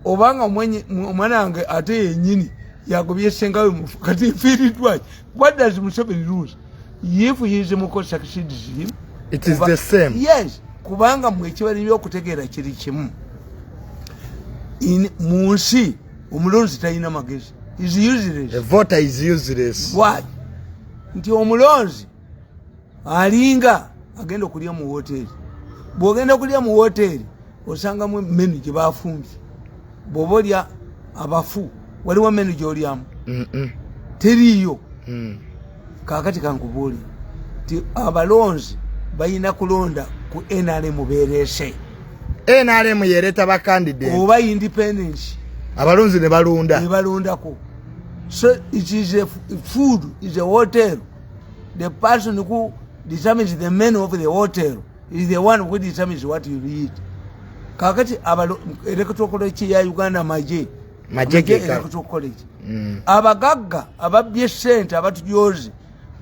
obanga omwana wange ate yennyini yagobye ssengawe kati nfiiriddwaki. What does Museveni lose? If he is muko succeeds him, it is the same. Yes, kubanga mwekibali by'okutegeera kiri kimu mu nsi omulonzi talina magezi. Is useless. The voter is useless. Why? Nti omulonzi alinga agenda okulya mu hoteri. Bw'ogenda okulya mu hoteri osangamu menu gye baafumbye. Bw'oba olya abafu waliwo menu gy'olyamu. Teriiyo. Kaakati kankubuulira nti abalonzi balina kulonda ku NRM beerese. NRM yereeta bakandidate oba independence. Abalonzi ne balonda. Ne balondako. So it is a food, is a hotel. The person who determines the menu of the hotel is the one who determines what you eat. Kakati electoral college ya Uganda maje electoral college. Abagagga ababbye ssente abatujozi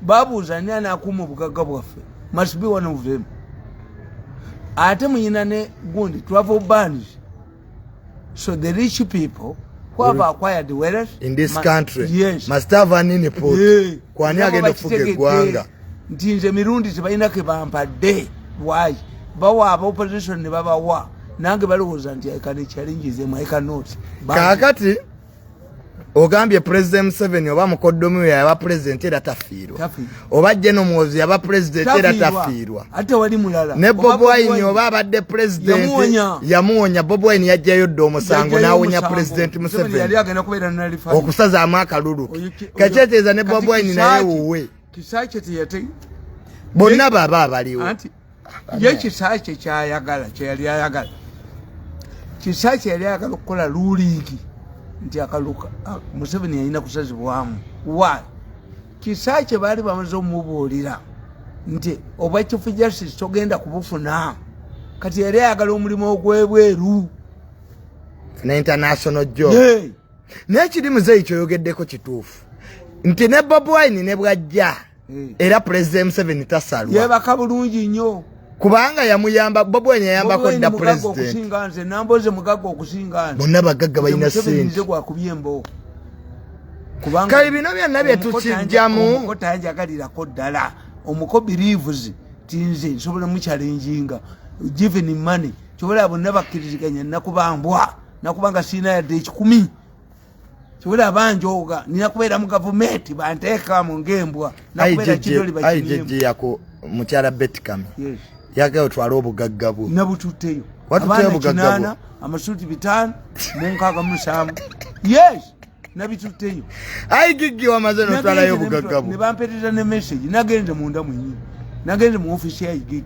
babuuza ani anakuuma obugagga bwaffe. Must be one of them. Ate muyina ne gundi travel bans. So the rich people who have acquired the wealth in this country, yes, must have an input. Kwani agenda kufuga gwanga. Nti nze mirundi tebalina ke bampadde. Why? Bawa opposition ne babawa. Nange balowooza nti I can challenge them, I cannot. Kakati ogambye President Museveni oba mukoddomi yaba president era tafiirwa. Oba General Muhoozi yaba president era tafiirwa. Ate wali mulala. Ne Bobi Wine oba abadde president yamuwonya. Bobi Wine yajjayo dda omusango n'awonya President Museveni. Yali agenda kubeera nalifa. Okusazaamu akalulu. Kakyeteza ne Bobi Wine naye wuwe. Kisaakye teyate. Bonna baba abaliwo. Anti ye Kisaakye kyayagala kyeyali ayagala. Kisaakye yali ayagala okukola rulingi. Nti akaluka Museveni yalina kusazibwamu. Why? Kisaakye baali bamaze omubuulira nti obwa Chief Justice togenda kubufuna. Kati yali ayagala omulimu ogw'ebweru. Funa international job. N'ekiri muzeeyi kyoyogeddeko kituufu. Nti ne Bobi Wine ne bwajja era President Museveni tasalwa. Yeebaka bulungi nnyo. kubanga yamuyamba Bobi Wine yayambako da president okusinga nze namboze mugaga okusinga nze bonna bagagga balina ssente gwakubyeembo kubanga kale bino byonna bye tukijjamu omukota yanjagalirako ddala omuko believes tinze nsobola muchalenjinga given money kyobola bonna bakkiriziganya nakubanga siina yadde ekikumi kyobola banjoga nina kubeera mu gavumenti banteeka mu ngembwa nakubeera kidoli bakinimu yako mukyala Betikame yes yagayo twala obugagga bwo nabututteyo watutteyo obugagga bwo amasuuti 5 mu 6 yes nabitutteyo gigi wamaze notwalayo obugagga bwo ne bampeereza ne message nagenze munda mwenyi nagenze mu office ya gigi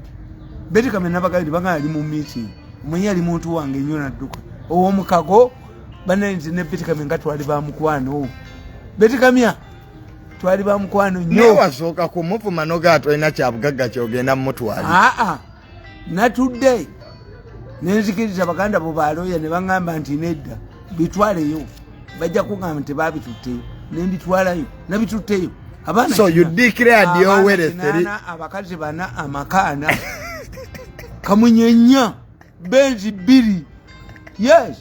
Betikame nabagali banga ali mu meeting mwenyi ali muntu wange nnyo nadduka owomukago banenze ne Betikame nga twali ba mukwano Betikame twali ba mukwano nnyo wasooka ku muvuma nogato ina kyabugagga kyogenda mu mutwali natudde nenzikiriza baganda bo baloya ne bangamba nti nedda bitwaleyo bajja kugamba nti babitutteyo nenditwalayo nabitutteyo abaana so you declared your wealth abakazi bana amakana kamunyenya benzi 2 yes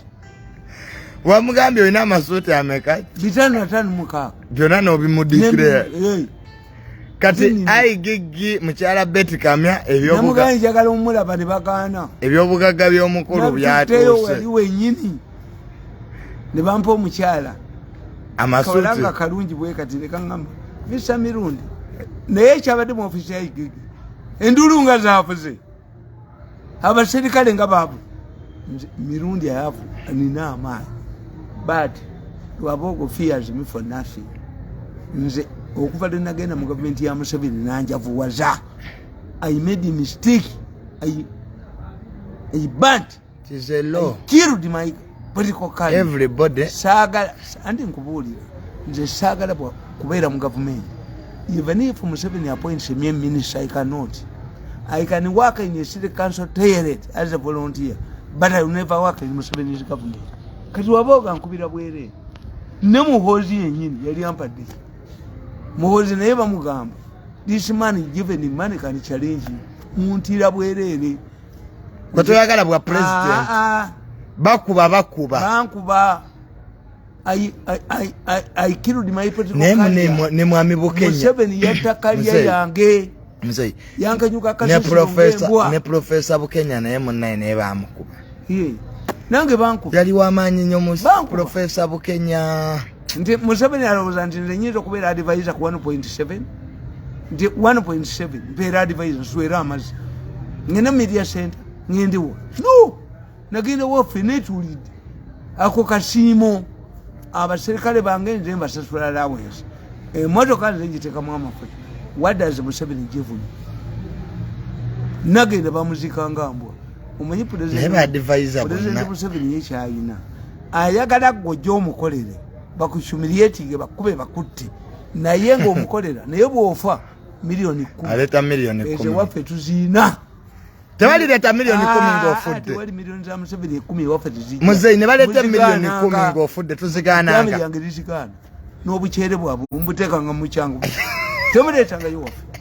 wamugambye olina amasuuti ameka 5 byonna nobimudeclare kati gigi mukyala Betikame namugaanyi njagala omulaba ne bagaana ebyobugagga by'omukulu byatuuse wali wenyini ne bampa omukyala amasuuti kalungi bwe kati ne kaŋŋamba Mr. Mirundi naye ekyabadde mu ofisi ya gigi endulu nga zaafuze abaserikale nga baavu Mirundi ayavu nina amaanyi but lwabogo fears me for nothing nze okuva lwe nagenda mu gavumenti ya Museveni nanjavuwaza I made a mistake I burnt it is a law I killed my political career everybody saagala andi nkubuulira nze saagala kubeera mu gavumenti even if Museveni appoints me a minister I can work in a city council toilet as a volunteer but I will never work in Museveni's government kati waboga nkubira bwere ne muhozi yenyini yali ampadde muhozi naye bamugamba this man given money can challenge muntira bwerere kwatoyagala bwa president bakuba I killed my political career ne mwami Bukenya Museveni yatakalia yange mzee yankanyuka ne professor Bukenya naye munnaye naye bamukuba nange bankuba yali wamaanyi nnyo mu professor Bukenya nti Museveni alowooza nti nze nyinza okubeera advisor ku 1.7 nti 1.7 mpeera advisor nswera amazzi ngenda media center ngendewo no nagenda waffe netuulidde ako kasiimo abaserikale bange nze mbasasula allowance emmotoka nze ngiteekamu amafuta what does Museveni give me nagenda bamuzika nga mbwa omanyi President Museveni yekyayina ayagala gojja omukolere bakushumiriyetinge bakube bakutte naye ng'omukolera naye bw'ofa miliyoni 10 aleta miliyoni 10 ezo waffe tuziina tewali leta miliyoni 10 ng'ofudde tewali miliyoni za Museveni 10 waffe tuziina muzeyi ne baleta miliyoni 10 ng'ofudde tuzigaananga yange lizikaana n'obukyere bwabwe mbuteekanga mu kyangu temuleetangayo waffe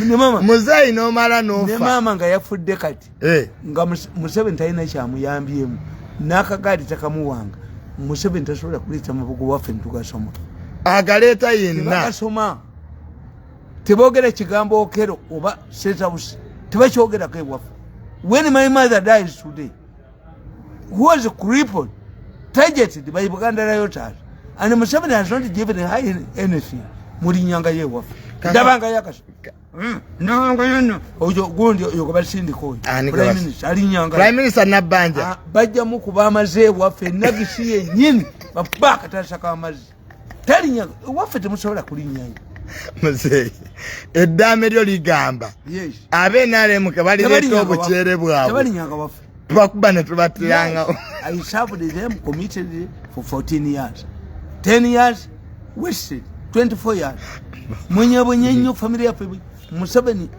ne mama muzeyi n'omala n'ofa ne mama nga yafudde kati nga Museveni talina kyamuyambyemu n'akagaali takamuwanga Museveni tasobola kuleeta mabugo waffe nitugasoma agaleeta yenna bagasoma teboogera kigambo okero oba State House tebakyogerako ewaffe when my mother dies today who was crippled targeted by Buganda rioters and Museveni has not given her anything mulinyanga yewaffe ndabanga yakasa nanga yono ojo gundi yokabasindiko Prime Minister Nabanja bajja mu kuba amaze waffe nagisi yenyini babaka tasaka amazi talinya waffe temusobola kulinyanga muzeyi eddame lyo ligamba abe nalemuka balireeta obukyere bwabwe tebalinyanga waffe tubakuba ne tubatiranga I served them committed for 14 years 10 years wasted 24 years mwenyabwenye nnyo family yaffe Museveni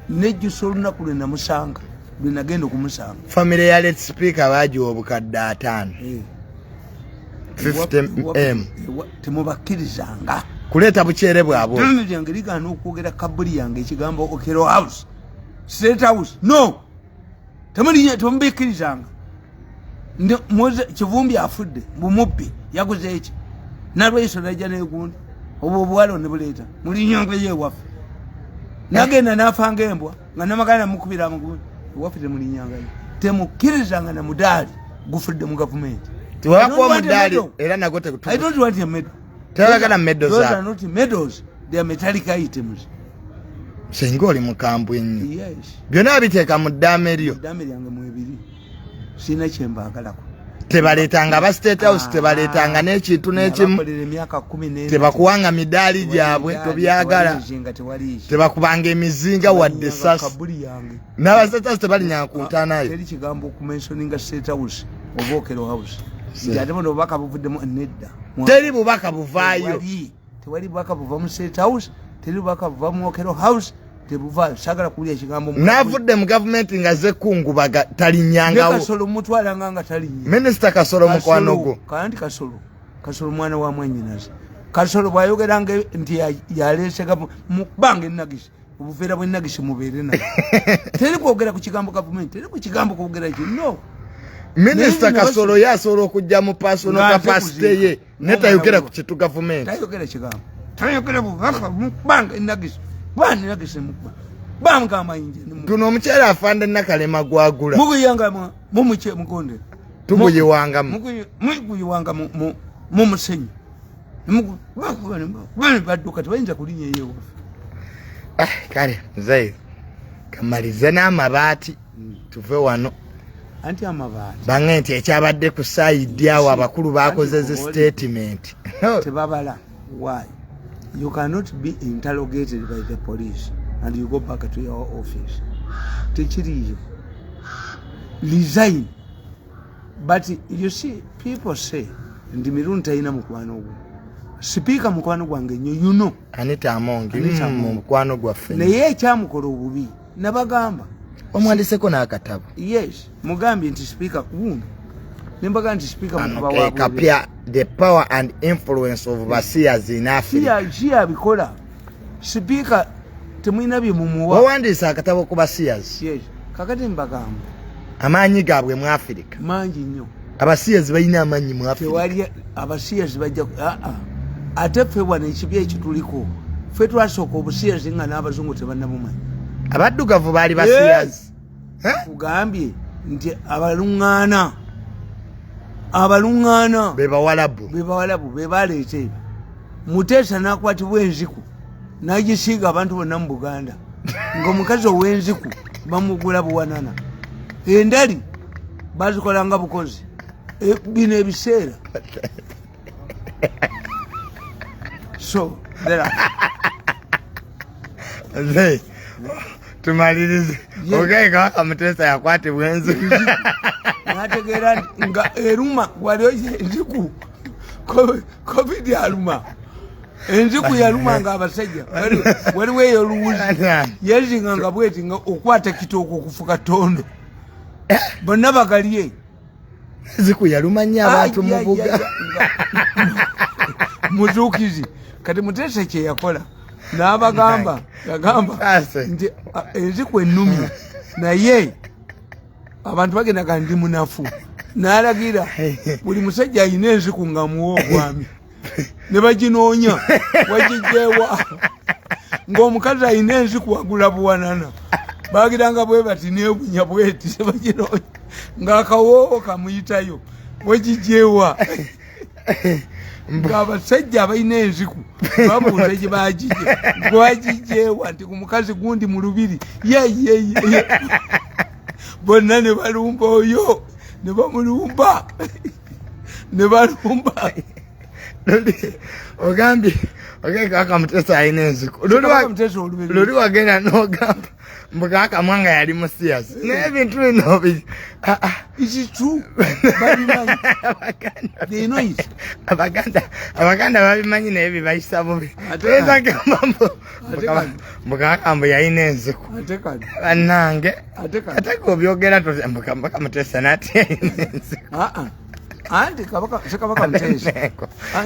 nejjusa olunaku lwe namusanga lwe nagenda okumusanga family ya late speaker bajiwa obukadde 5 50M temubakkirizanga kuleeta bukyere bwabwe yange ligaana okwogera kabuli yange ekigambo okero house State House. No. Temubikirizanga. Kivumbi afudde bumubbi yaguze eki. Nalweso najja n'egundi. Obwo bwalo ne buleeta. Mulinyanga ye waffe. Nagenda n'afanga embwa nga namagana mukubira amugundi. Waffe temulinyanga ye. Temukirizanga na mudaali gufudde mu government. Tiwako mudaali era nagote kutuka. I don't want a medal. Tewagala medals. Those are not medals. They are metallic items. Sengoli mukambwe nnyo. Yes. Byonna biteeka mu ddaame eryo. Ddaame lyange mu ebiri. Sina kyembaagalako. Tebaleetanga ba State House, tebaleetanga n'ekintu n'ekimu. Tebakuwanga midaali gyabwe tobyagala. Tebakubanga emizinga wadde essasi. N'aba State House tebalinyanga ku ntaanayo. Teri kigambo okumensioninga State House oba Okero House. Ate buno obubaka buvuddemu nedda. Teri bubaka buvaayo. Tewali bubaka buva mu State House. Teri bubaka buva mu Okero House. Tebuva sagala kulia kigambo navudde mu government nga ze kungubaga talinyangawo Kasolo mutwala nganga talinnya Minister Kasolo mukwano go kandi Kasolo mwana wa Mwanyinazi Kasolo bwayogeranga nti yalese mu bange nagisi obuvera bwe nagisi mubeere na teri kwogera ku kigambo government teri ku kigambo kwogera iki no Minister Kasolo yasobola okujja mu personal capacity ye netayogera ku kitu government tayogera kigambo tayogera bubaka mu bange nagisi Bani nagise mukwa. Banga amayinje. Tuno omukyala afande nakalema gwagula. Muguyanga mu muche mukonde. Tuguyiwanga mu. Muguyiwanga mu musenyi. Mugu bani baduka twenja kulinye yewo. Kale mzee. Kamalize n'amabaati tuve wano. Anti amabaati. Bangenti ekyabadde ku side awo abakulu bakozeze statement. Tebabala. Why? You cannot be interrogated by the police and you go back to your office. Teachiri, resign. But you see, people say, ndi Mirundi ina mukwano gwo. Speaker mukwano gwange nnyo, you know. Anita Amongi, mukwano gwaffe. Naye ekyamukola obubi, nabagamba. Omwandiseko n'akatabo. Yes, mugambye nti speaker kuwuno. Nembaga nti speaker mukuba kapya the power and influence of Basias in Africa. Shia bikola. Speaker temwina bye mumuwa. Wawandisa akatabo ku Basias. Yes. Kakati mbagamba. Amaanyi gaabwe mu Africa. Mangi nnyo. Abasias balina amaanyi mu Africa. Tewali abasias bajja ate ffe wana ekibya ekituliko. Ffe twasooka obusias nga n'abazungu tebannabumanyi. Abaddugavu baali Basias. Kugambye nti abalungana bebawalabu bebaleete Muteesa n'akwatibwa enziku n'agisiiga abantu bonna mu Buganda ng'omukazi ow'enziku bamugula buwanana endali bazikolanga bukozi bino ebiseera so tumalirize ogeka Muteesa yakwatibwa enziku nategeera nga eruma waliyo enziku covid yaluma enziku yaluma nga abasajja waliwo eyo luwuzi yezinga nga bweti nga okwata kitooko okufuka tondo bonna bagalye enziku yaluma nnyo abantu mu buga muzuukizi kati Muteesa kye yakola n'abagamba yagamba nti enziku ennumya naye abantu bagenda ndi munafu n'alagira buli musajja ayina enziku nga muwa obwami ne baginoonya wagijjeewa ng'omukazi ayina enziku wagula buwanana baagiranga bwe bati neebunya bweti sebaginoonya ng'akawoowo kamuyitayo wagijjeewa ng'abasajja abalina enziku babuuza gye baagijje gwagijjeewa nti ku mukazi gundi mu lubiri yeyeye bonna ne balumba oyo ne bamulumba ne balumba ogambye ogeka Muteesa alina enziku luli wagenda n'ogamba mbugaka mwanga yali Musias n'ebintu bino Is it true? They know it. Abaganda babimanyi naye bibayisa bubi mbugaka mbu yalina enziku bannange ate k'obyogera mbugaka Muteesa nati yalina enziku anti kabaka Muteesa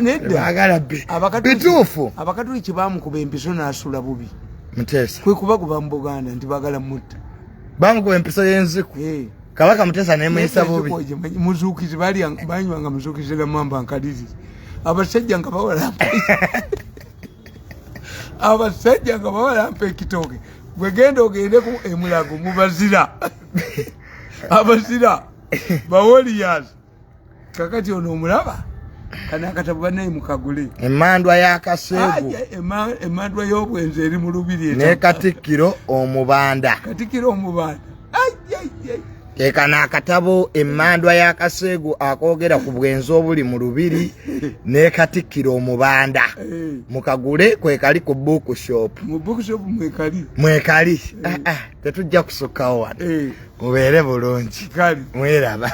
nedda bituufu abakatuliki baamukuba empiso n'asula bubi Muteesa kwe kubakuba mu Buganda nti baagala mutta bamukuba empiso y'enziku kabaka Mutesa ne muyisa bubi muzuukizi banywanga muzuukizi na mamba nkaliri abasajja nga bawalampa ekitooke bwegenda ogendeku emulago mubazira abazira bawoliyas kakati ono omulaba kana akatabu banayi mukagule emandwa y'akaseegu emandwa y'obwenzi eri mu lubiri ne Katikkiro omubanda ekana akatabo emandwa y'akaseegu akoogera ku bwenzi obuli mu lubiri ne Katikkiro omubanda mukagule kwekali ku bookshop mwekali tetujja kusukkawo wano mubeere bulungi mweraba